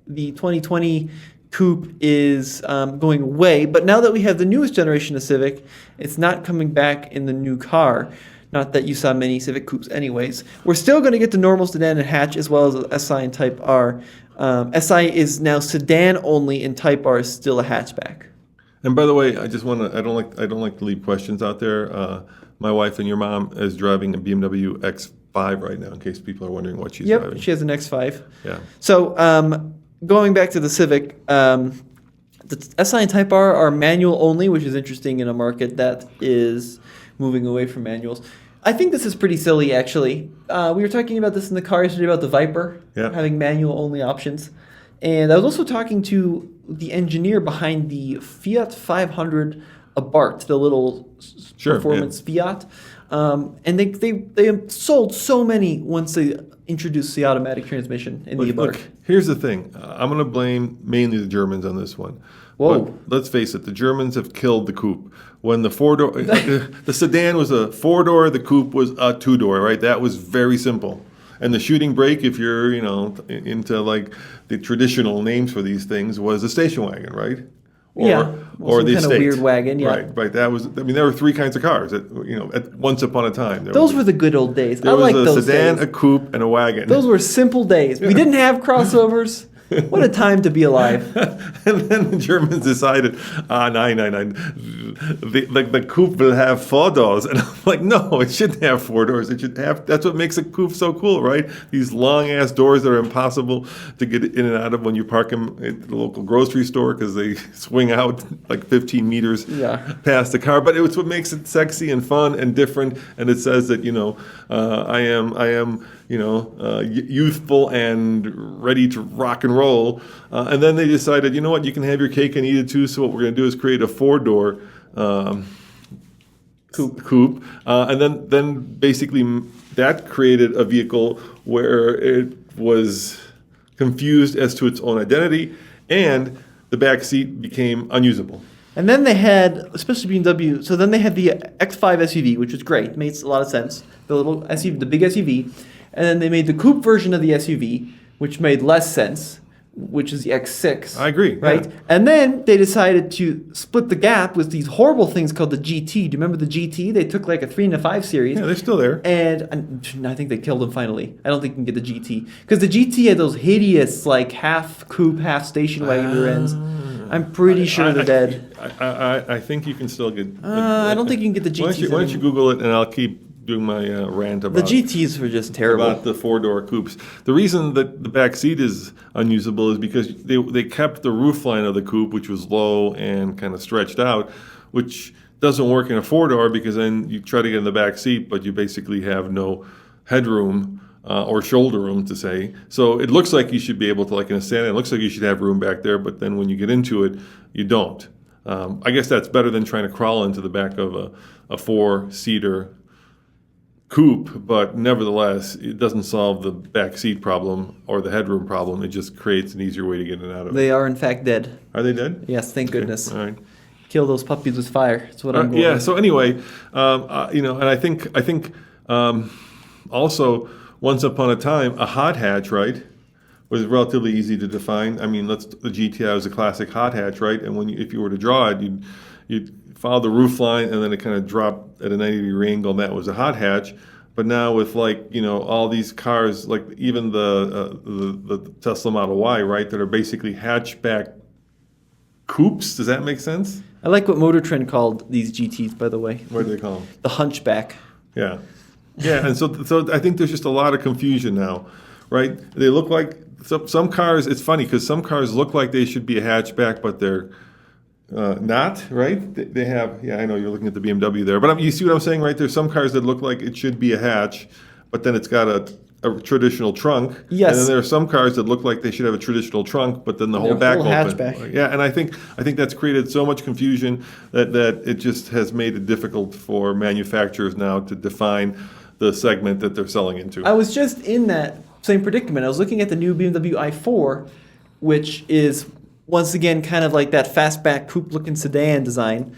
the 2020 Coupe is going away, but now that we have the newest generation of Civic, it's not coming back in the new car. Not that you saw many Civic Coupes anyways. We're still going to get the normal sedan and hatch as well as the SI and Type R. SI is now sedan only and Type R is still a hatchback. And by the way, I just want to. I don't like to leave questions out there. My wife and your mom is driving a BMW X5 right now. In case people are wondering what she's driving. Yep, she has an X5. Yeah. So going back to the Civic, the SI and Type R are manual only, which is interesting in a market that is moving away from manuals. I think this is pretty silly, actually. We were talking about this in the car yesterday about the Viper having manual only options. And I was also talking to the engineer behind the Fiat 500 Abarth, the little performance Fiat. And they sold so many once they introduced the automatic transmission in the Abarth. Look, here's the thing. I'm going to blame mainly the Germans on this one. Whoa. But let's face it, the Germans have killed the coupe. When the four-door, the sedan was a four-door, the coupe was a two-door, right? That was very simple. And the shooting brake, if you're, into like the traditional names for these things, was a station wagon, right? Or the some kind of weird wagon, yeah. Right. That was. I mean, there were 3 kinds of cars. Once upon a time, Those were the good old days. I there was like a those sedan, days. a coupe, and a wagon. Those were simple days. We didn't have crossovers. What a time to be alive. And then the Germans decided, nein. The coupe will have 4 doors. And I'm like, no, it shouldn't have 4 doors. It should have, that's what makes a coupe so cool, right? These long ass doors that are impossible to get in and out of when you park them at the local grocery store because they swing out like 15 meters past the car. But it's what makes it sexy and fun and different. And it says that, I am youthful and ready to rock and roll. And then they decided, you know what, you can have your cake and eat it too. So what we're going to do is create a 4-door coupe. And then basically that created a vehicle where it was confused as to its own identity, and the back seat became unusable. And then they had, especially BMW, so then they had the X5 SUV, which was great, makes a lot of sense. The little SUV, the big SUV. And then they made the coupe version of the SUV, which made less sense, which is the X6. I agree. Right? Yeah. And then they decided to split the gap with these horrible things called the GT. Do you remember the GT? They took like a 3 and a 5 series. Yeah, they're still there. And I think they killed them finally. I don't think you can get the GT. Because the GT had those hideous, like, half coupe, half station wagon rear ends. I'm pretty sure they're dead. I think you can still get... I don't think you can get the GTs. Why don't you Google it, and I'll keep doing my rant about... The GTs were just terrible. About the four-door coupes. The reason that the back seat is unusable is because they kept the roofline of the coupe, which was low and kind of stretched out, which doesn't work in a four-door because then you try to get in the back seat, but you basically have no headroom or shoulder room, to say. So it looks like you should be able to, like in a sedan, it looks like you should have room back there, but then when you get into it, you don't. I guess that's better than trying to crawl into the back of a four-seater coupe, but nevertheless, it doesn't solve the back seat problem or the headroom problem. It just creates an easier way to get in and out of it. They are, in fact, dead. Are they dead? Yes, thank goodness. All right. Kill those puppies with fire. That's what I'm going Yeah. with. So anyway, and I think also once upon a time, a hot hatch, right, was relatively easy to define. I mean, the GTI was a classic hot hatch, right? And if you were to draw it, you'd follow the roof line, and then it kind of dropped at a 90-degree angle, and that was a hot hatch. But now with all these cars, like even the Tesla Model Y, right, that are basically hatchback coupes. Does that make sense? I like what Motor Trend called these GTs, by the way. What do they call them? The hunchback. Yeah. Yeah, and so I think there's just a lot of confusion now, right? They look like some cars. It's funny because some cars look like they should be a hatchback, but they're not, right? They have. Yeah, I know you're looking at the BMW there, but you see what I'm saying, right? There's some cars that look like it should be a hatch, but then it's got a traditional trunk. Yes. And then there are some cars that look like they should have a traditional trunk, but then the whole back open. Hatchback. Yeah, and I think that's created so much confusion that it just has made it difficult for manufacturers now to define the segment that they're selling into. I was just in that same predicament. I was looking at the new BMW i4, which is once again kind of like that fastback coupe-looking sedan design.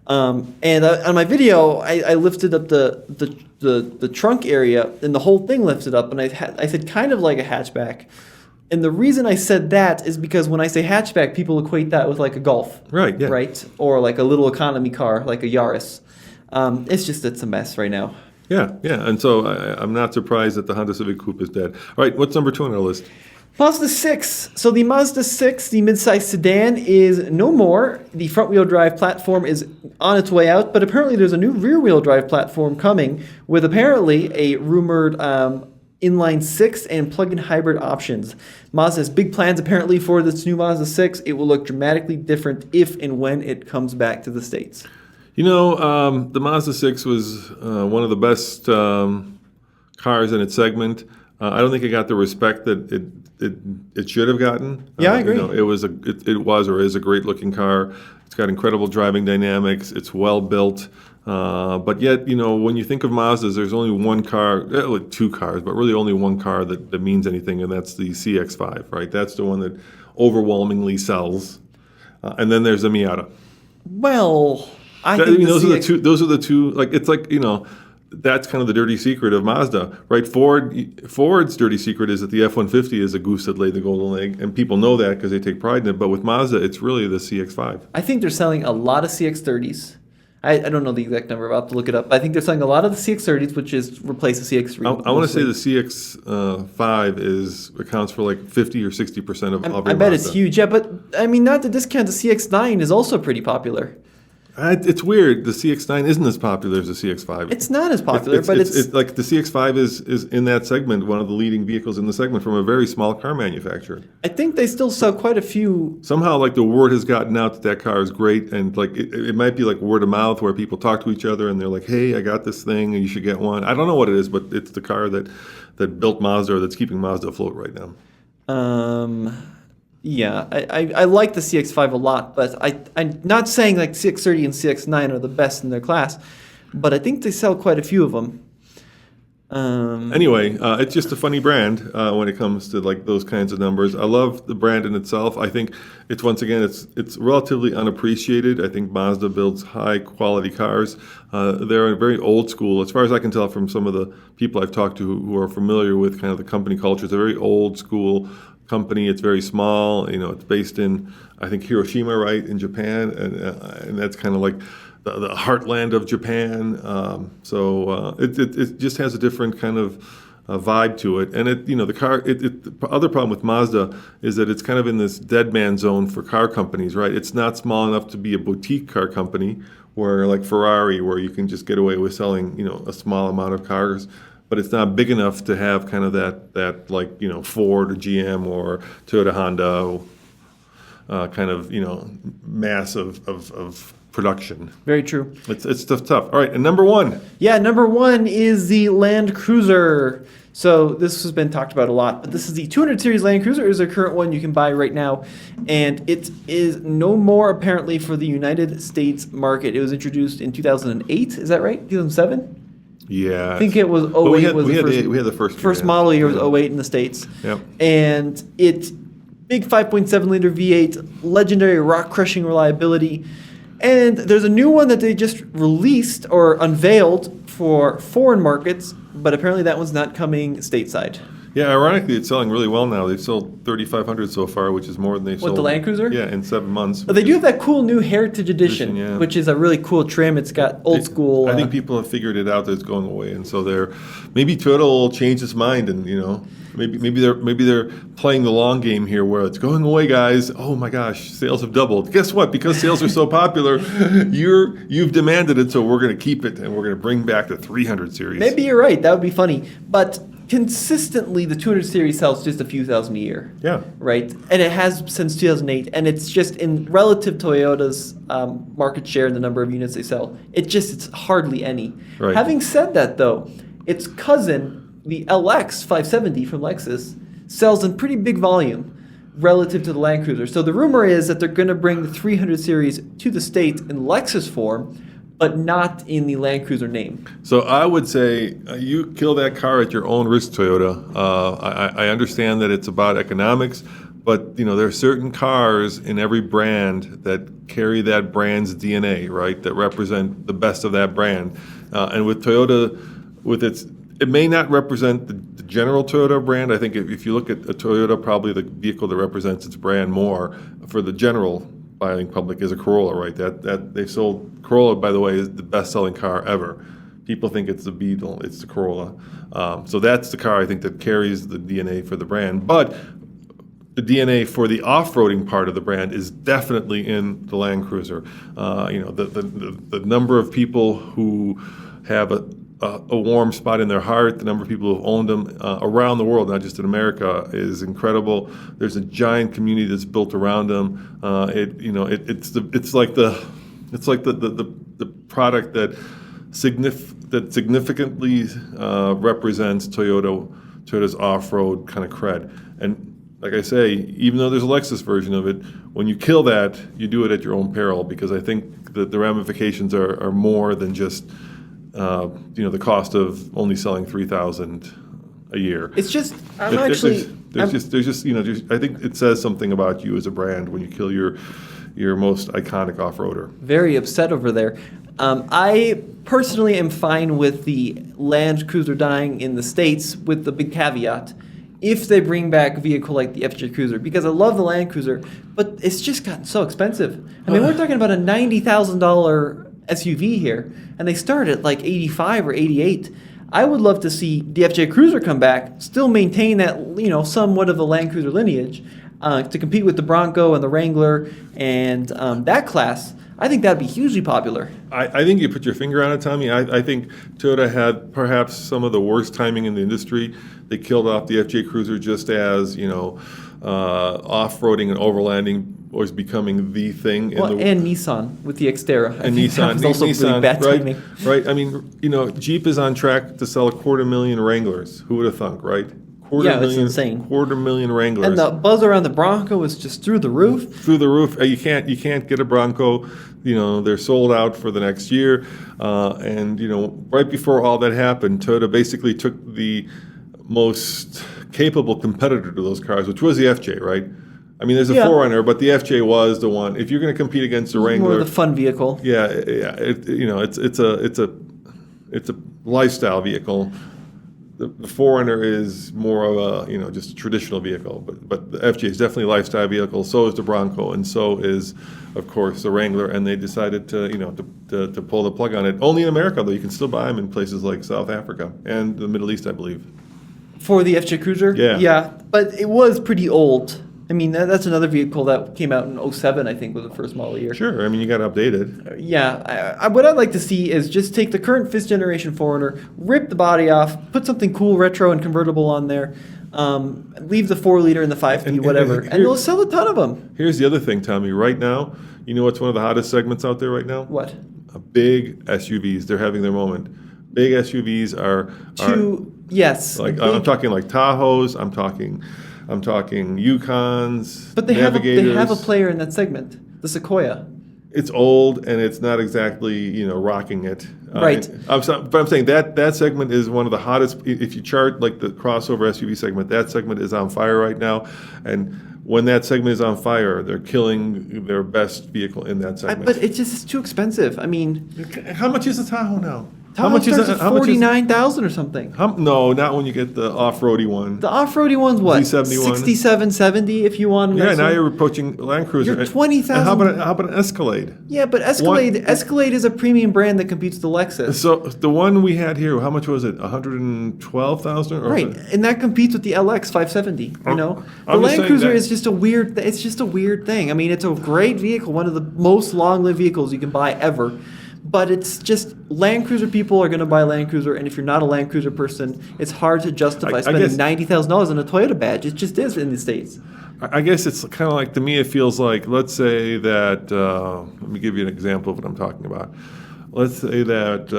And on my video, I lifted up the trunk area, and the whole thing lifted up, and I said kind of like a hatchback. And the reason I said that is because when I say hatchback, people equate that with like a Golf. Right, yeah. Right? Or like a little economy car, like a Yaris. It's a mess right now. Yeah, and so I'm not surprised that the Honda Civic Coupe is dead. All right, what's number 2 on our list? Mazda 6. So the Mazda 6, the midsize sedan, is no more. The front-wheel drive platform is on its way out, but apparently there's a new rear-wheel drive platform coming with apparently a rumored inline 6 and plug-in hybrid options. Mazda has big plans apparently for this new Mazda 6. It will look dramatically different if and when it comes back to the States. You know, the Mazda 6 was one of the best cars in its segment. I don't think it got the respect that it should have gotten. Yeah, I agree. It was or is a great looking car. It's got incredible driving dynamics. It's well built. But yet, when you think of Mazdas, there's only one car, like 2 cars, but really only one car that means anything, and that's the CX-5, right? That's the one that overwhelmingly sells. And then there's the Miata. Well, I think those are the two. Like it's like that's kind of the dirty secret of Mazda, right? Ford's dirty secret is that the F-150 is a goose that laid the golden egg, and people know that because they take pride in it. But with Mazda, it's really the CX-5. I think they're selling a lot of CX-30s. I don't know the exact number. I'll have to look it up. I think they're selling a lot of the CX-30s, which is replace the CX-3. I want to say the CX-5 accounts for like 50 or 60% of I bet it's huge. Yeah, but I mean, not to discount the CX-9 is also pretty popular. It's weird. The CX-9 isn't as popular as the CX-5. It's not as popular, but it's like the CX-5 is in that segment, one of the leading vehicles in the segment from a very small car manufacturer. I think they still sell quite a few. Somehow, like the word has gotten out that car is great, and like it might be like word of mouth where people talk to each other and they're like, "Hey, I got this thing, and you should get one." I don't know what it is, but it's the car that built Mazda or that's keeping Mazda afloat right now. Yeah, I like the CX-5 a lot, but I'm not saying like CX-30 and CX-9 are the best in their class, but I think they sell quite a few of them. Anyway, it's just a funny brand when it comes to like those kinds of numbers. I love the brand in itself. I think it's once again it's relatively unappreciated. I think Mazda builds high quality cars. They're very old school, as far as I can tell from some of the people I've talked to who are familiar with kind of the company culture. It's a very old school company. It's very small. It's based in, I think, Hiroshima, right, in Japan, and that's kind of like the heartland of Japan. So it just has a different kind of vibe to it. And the car. The other problem with Mazda is that it's kind of in this dead man zone for car companies, right? It's not small enough to be a boutique car company, where like Ferrari, where you can just get away with selling a small amount of cars. But it's not big enough to have kind of that like Ford or GM or Toyota Honda kind of mass of production. Very true. It's tough. All right, and number one. Yeah, number one is the Land Cruiser. So this has been talked about a lot, but this is the 200 Series Land Cruiser. Is a current one you can buy right now, and it is no more apparently for the United States market. It was introduced in 2008. Is that right? 2007? Yeah. I think it was 08 we had the first model year was 08 in the States. Yep. And it's big 5.7 liter V8, legendary rock crushing reliability. And there's a new one that they just released or unveiled for foreign markets, but apparently that one's not coming stateside. Yeah, ironically, it's selling really well now. They've sold 3,500 so far, which is more than they've sold. What, the Land Cruiser? Yeah, in 7 months. But they do have that cool new Heritage Edition, yeah. which is a really cool trim. It's got old school. I think people have figured it out that it's going away, and so maybe Toyota will change its mind, and maybe they're playing the long game here, where it's going away, guys. Oh my gosh, sales have doubled. Guess what? Because sales are so popular, you've demanded it, so we're going to keep it, and we're going to bring back the 300 series. Maybe you're right. That would be funny, but consistently the 200 series sells just a few thousand a year. Yeah. Right? And it has since 2008, and it's just in relative Toyota's market share and the number of units they sell, it's hardly any. Right. Having said that, though, its cousin, the LX 570 from Lexus, sells in pretty big volume relative to the Land Cruiser. So the rumor is that they're going to bring the 300 series to the States in Lexus form, but not in the Land Cruiser name. So I would say you kill that car at your own risk, Toyota. I understand that it's about economics, but there are certain cars in every brand that carry that brand's DNA, right? That represent the best of that brand. And with Toyota, it may not represent the general Toyota brand. I think if you look at a Toyota, probably the vehicle that represents its brand more for the general buying public is a Corolla, right? That they sold. Corolla, by the way, is the best-selling car ever. People think it's the Beetle, it's the Corolla. So that's the car I think that carries the DNA for the brand. But the DNA for the off-roading part of the brand is definitely in the Land Cruiser. The number of people who have a warm spot in their heart, the number of people who have owned them around the world, not just in America, is incredible. There's a giant community that's built around them. It's like the product that significantly represents Toyota's off-road kind of cred. And like I say, even though there's a Lexus version of it, when you kill that, you do it at your own peril, because I think that the ramifications are more than just the cost of only selling 3,000 a year. It's just I think it says something about you as a brand when you kill your most iconic off-roader. Very upset over there. I personally am fine with the Land Cruiser dying in the States, with the big caveat, if they bring back a vehicle like the FJ Cruiser, because I love the Land Cruiser, but it's just gotten so expensive. I mean, we're talking about a $90,000 SUV here, and they start at like 85 or 88. I would love to see the FJ Cruiser come back, still maintain that somewhat of the Land Cruiser lineage, to compete with the Bronco and the Wrangler and that class. I think that'd be hugely popular. I think you put your finger on it, Tommy. I think Toyota had perhaps some of the worst timing in the industry. They killed off the FJ Cruiser just as off-roading and overlanding was becoming the thing. And Nissan with the Xterra. And Nissan was also really bad timing. Right. I mean, Jeep is on track to sell 250,000 Wranglers. Who would have thunk, right? It's insane. $250,000 Wranglers. And the buzz around the Bronco is just through the roof. Through the roof. You can't get a Bronco. They're sold out for the next year. And right before all that happened, Toyota basically took the most capable competitor to those cars, which was the FJ, right? I mean, there's a 4Runner, but the FJ was the one. If you're going to compete against the Wrangler, more of the fun vehicle. Yeah. It's a lifestyle vehicle. The 4Runner is more of a just a traditional vehicle, but the FJ is definitely a lifestyle vehicle. So is the Bronco, and so is, of course, the Wrangler. And they decided to to pull the plug on it. Only in America, though. You can still buy them in places like South Africa and the Middle East, I believe. For the FJ Cruiser? Yeah, but it was pretty old. I mean, that's another vehicle that came out in 2007, I think, was the first model year. Sure. I mean, you got to update it. Yeah. What I'd like to see is just take the current 5th generation 4Runner, rip the body off, put something cool, retro, and convertible on there, leave the 4-liter and the 5-speed, whatever, and they'll sell a ton of them. Here's the other thing, Tommy. Right now, you know what's one of the hottest segments out there right now? What? Big SUVs. They're having their moment. Big SUVs are yes. Like I'm talking like Tahoes. I'm talking Yukons. But they Navigators. have a player in that segment, the Sequoia. It's old and it's not exactly rocking it. Right. But I'm saying that segment is one of the hottest. If you chart like the crossover SUV segment, that segment is on fire right now. And when that segment is on fire, they're killing their best vehicle in that segment. But it's too expensive. I mean, how much is a Tahoe now? How much is it? 49,000 or something. No, not when you get the off-roady one. The off-roady one's what? Z71. 67, 70 if you want. Yeah, now you're approaching Land Cruiser. You're 20,000. How about an Escalade? Yeah, but Escalade is a premium brand that competes with the Lexus. So the one we had here, how much was it? 112,000? Right, and that competes with the LX 570. The Land Cruiser is just a weird. It's just a weird thing. I mean, it's a great vehicle, one of the most long-lived vehicles you can buy ever. But it's just Land Cruiser people are going to buy Land Cruiser, and if you're not a Land Cruiser person, it's hard to justify spending $90,000 on a Toyota badge. It just is in the States. I guess it's kind of like, to me, it feels like, let's say that, let me give you an example of what I'm talking about. Let's say that...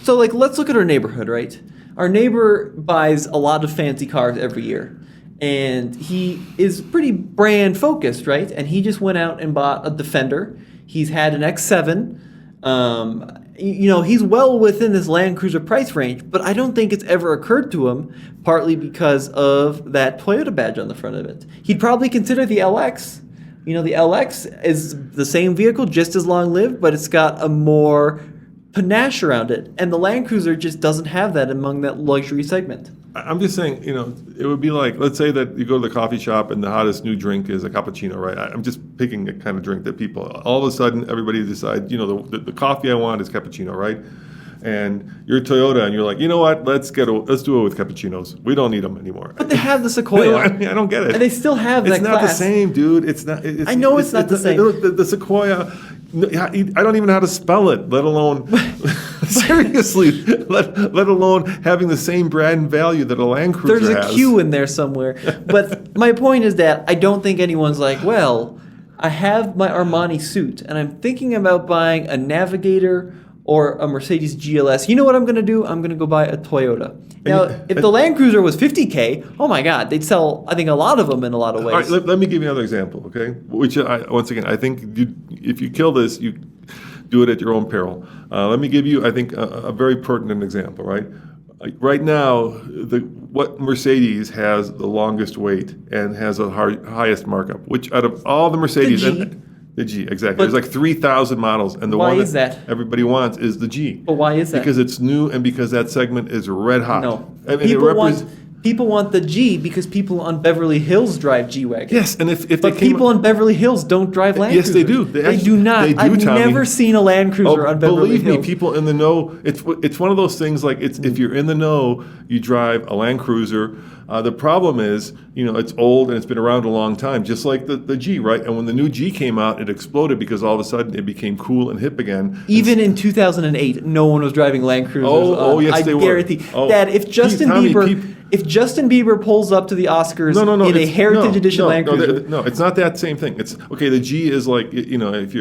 So, let's look at our neighborhood, right? Our neighbor buys a lot of fancy cars every year, and he is pretty brand focused, right? And he just went out and bought a Defender. He's had an X7. He's well within this Land Cruiser price range, but I don't think it's ever occurred to him, partly because of that Toyota badge on the front of it. He'd probably consider the LX. The LX is the same vehicle, just as long-lived, but it's got a more panache around it, and the Land Cruiser just doesn't have that among that luxury segment. I'm just saying, it would be like, let's say that you go to the coffee shop and the hottest new drink is a cappuccino, right? I'm just picking a kind of drink that people, all of a sudden, everybody decides, the coffee I want is cappuccino, right? And you're Toyota, and you're like, you know what? Let's do it with cappuccinos. We don't need them anymore. But they have the Sequoia. I don't get it. And they still have that It's not class. the same, dude. It's not. I know it's not the same. The Sequoia. I don't even know how to spell it, let alone seriously, let alone having the same brand value that a Land Cruiser has. There's a Q in there somewhere. But my point is that I don't think anyone's like, well, I have my Armani suit, and I'm thinking about buying a Navigator or a Mercedes GLS. You know what I'm going to do? I'm going to go buy a Toyota. Now, if the Land Cruiser was $50K, oh my God, they'd sell, I think, a lot of them in a lot of ways. All right, let me give you another example, okay? Which, once again, I think if you kill this, you do it at your own peril. Let me give you, I think, a very pertinent example, right? Right now, what Mercedes has the longest wait and has the highest markup, which out of all the Mercedes... The G, exactly. There's like 3,000 models, and the one that everybody wants is the G. But why is that? Because it's new and because that segment is red hot. No. People want the G because people on Beverly Hills drive G-Wagons. Yes, and if but people on Beverly Hills don't drive Land Cruisers. Yes, they do. They do not. I've never seen a Land Cruiser on Beverly Hills. Believe me, people in the know, it's one of those things like if you're in the know, you drive a Land Cruiser. The problem is, it's old and it's been around a long time, just like the G, right? And when the new G came out, it exploded because all of a sudden it became cool and hip again. Even in 2008, no one was driving Land Cruisers. Yes, they were. I guarantee that if Justin Bieber pulls up to the Oscars in a Heritage Edition Land Cruiser. No, it's not that same thing. It's okay. The G is like, if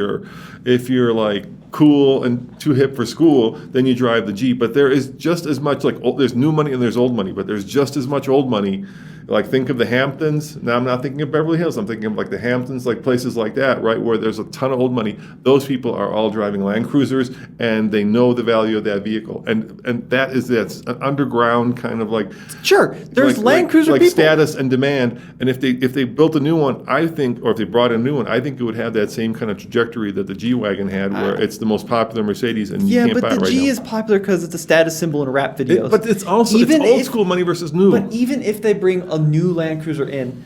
you're like cool and too hip for school, then you drive the G. But there is just as much there's new money and there's old money, but there's just as much old money like think of the Hamptons. Now I'm not thinking of Beverly Hills. I'm thinking of like the Hamptons, like places like that, right, where there's a ton of old money. Those people are all driving Land Cruisers, and they know the value of that vehicle, and that's an underground kind of like sure. There's Land Cruiser like people. status and demand. And if they built a new one, I think, or if they brought in a new one, I think it would have that same kind of trajectory that the G-Wagon had, where it's the most popular Mercedes, and you can't buy it right now. Yeah, but the G is popular because it's a status symbol in rap videos. But it's also old school money versus new. But even if they bring a new Land Cruiser in,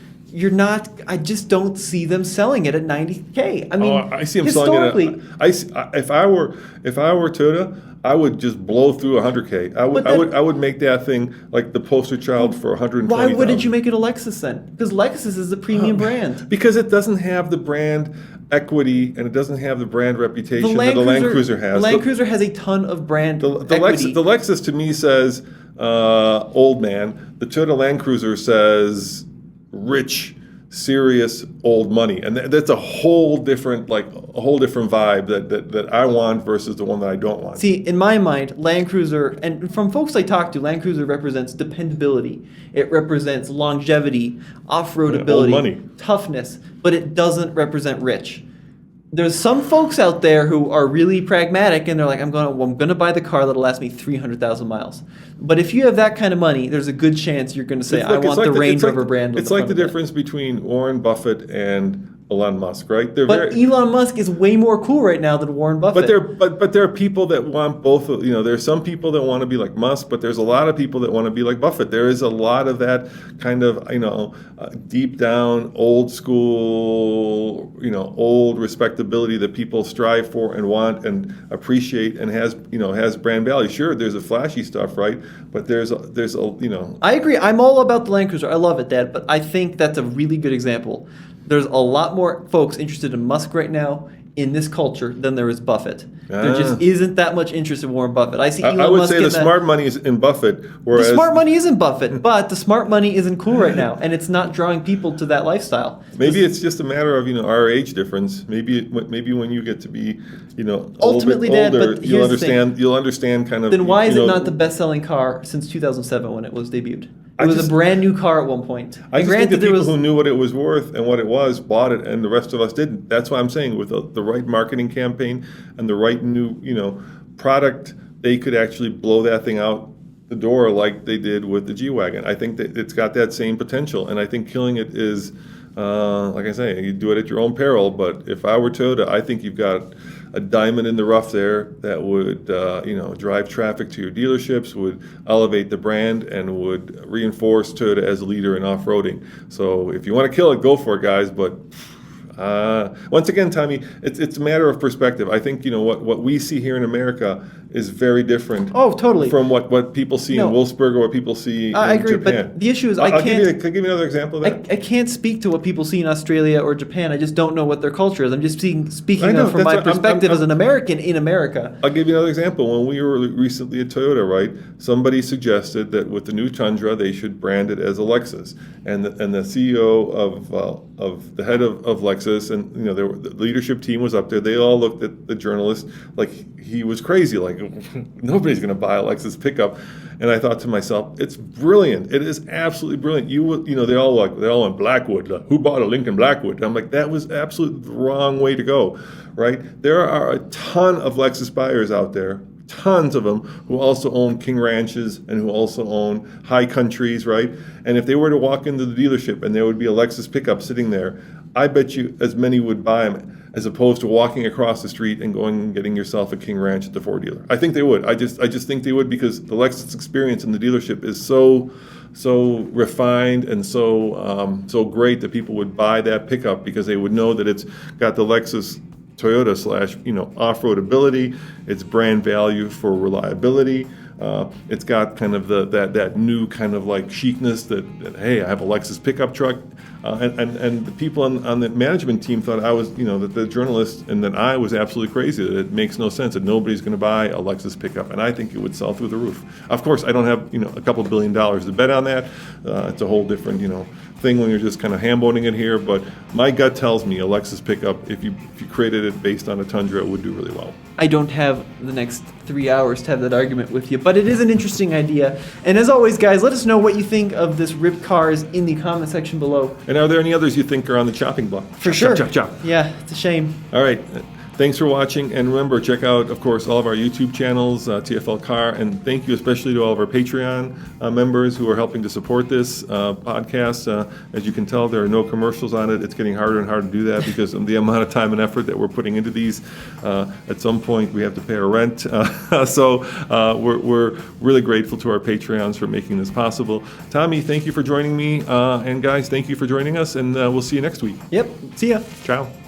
I just don't see them selling it at $90K. I mean, I see them selling it. If I were Toyota, I would just blow through $100K. I would make that thing like the poster child for $120,000. Why wouldn't you make it a Lexus then? Because Lexus is a premium brand. Because it doesn't have the brand equity and it doesn't have the brand reputation that the Land Cruiser has. The Land Cruiser has a ton of brand equity. The Lexus to me says old man. The Toyota Land Cruiser says rich, serious old money, and that's a whole different vibe that I want versus the one that I don't want. See, in my mind, Land Cruiser, and from folks I talk to, Land Cruiser represents dependability. It represents longevity, off-roadability, old money, toughness, but it doesn't represent rich. There's some folks out there who are really pragmatic, and they're like, I'm gonna buy the car that'll last me 300,000 miles. But if you have that kind of money, there's a good chance you're going to say, I want the Range Rover brand. It's like the difference between Warren Buffett and Elon Musk, right? Elon Musk is way more cool right now than Warren Buffett. But there are people that want both. There's some people that want to be like Musk, but there's a lot of people that want to be like Buffett. There is a lot of that kind of deep down old school, old respectability that people strive for and want and appreciate and has brand value. Sure, there's a flashy stuff, right? But there's a. I agree. I'm all about the Land Cruiser. I love it, Dad. But I think that's a really good example. There's a lot more folks interested in Musk right now in this culture than there is Buffett. There just isn't that much interest in Warren Buffett. I see Elon Musk. I would say the smart money is in Buffett. The smart money is in Buffett, but the smart money isn't cool right now, and it's not drawing people to that lifestyle. Maybe it's just a matter of our age difference. Maybe when you get to be ultimately, older, but you'll understand kind of. Then why is it not the best-selling car since 2007 when it was debuted? It was a brand new car at one point. I just think the people who knew what it was worth and what it was bought it, and the rest of us didn't. That's why I'm saying with the right marketing campaign and the right new product, they could actually blow that thing out the door like they did with the G-Wagon. I think that it's got that same potential, and I think killing it is, like I say, you do it at your own peril. But if I were Toyota, I think you've got a diamond in the rough there that would, drive traffic to your dealerships, would elevate the brand, and would reinforce Toyota as a leader in off-roading. So if you want to kill it, go for it, guys. But once again, Tommy, it's a matter of perspective. I think what we see here in America is very different. Oh, totally. From what people see in Wolfsburg or what people see in Japan. I agree, but the issue is can I give you another example of that? I can't speak to what people see in Australia or Japan. I just don't know what their culture is. I'm just speaking from my perspective as an American in America. I'll give you another example. When we were recently at Toyota, right, somebody suggested that with the new Tundra, they should brand it as a Lexus. And the CEO of the head of Lexus, and the leadership team was up there. They all looked at the journalist like he was crazy, like nobody's going to buy a Lexus pickup. And I thought to myself, it's brilliant. It is absolutely brilliant. They all went Blackwood. Who bought a Lincoln Blackwood? I'm like, that was absolutely the wrong way to go, right? There are a ton of Lexus buyers out there, tons of them, who also own King Ranches and who also own High Countries, right? And if they were to walk into the dealership and there would be a Lexus pickup sitting there, I bet you as many would buy them as opposed to walking across the street and going and getting yourself a King Ranch at the Ford dealer. I think they would. I just think they would, because the Lexus experience in the dealership is so refined and so great that people would buy that pickup because they would know that it's got the Lexus Toyota / off-road ability, its brand value for reliability. It's got kind of that new kind of like chicness that hey, I have a Lexus pickup truck. And the people on the management team thought I was, that the journalist and that I was absolutely crazy, that it makes no sense, that nobody's going to buy a Lexus pickup. And I think it would sell through the roof. Of course, I don't have, a couple $1 billion to bet on that. It's a whole different, thing when you're just kind of ham-boning it here, but my gut tells me a Lexus pickup, if you created it based on a Tundra, it would do really well. I don't have the next 3 hours to have that argument with you, but it is an interesting idea. And as always, guys, let us know what you think of this R.I.P cars in the comment section below. And are there any others you think are on the chopping block? For sure. Chop, chop, chop. Yeah, it's a shame. All right. Thanks for watching, and remember, check out, of course, all of our YouTube channels, TFL Car, and thank you especially to all of our Patreon members who are helping to support this podcast. As you can tell, there are no commercials on it. It's getting harder and harder to do that because of the amount of time and effort that we're putting into these. At some point, we have to pay our rent. So we're really grateful to our Patreons for making this possible. Tommy, thank you for joining me, and guys, thank you for joining us, and we'll see you next week. Yep, see ya. Ciao.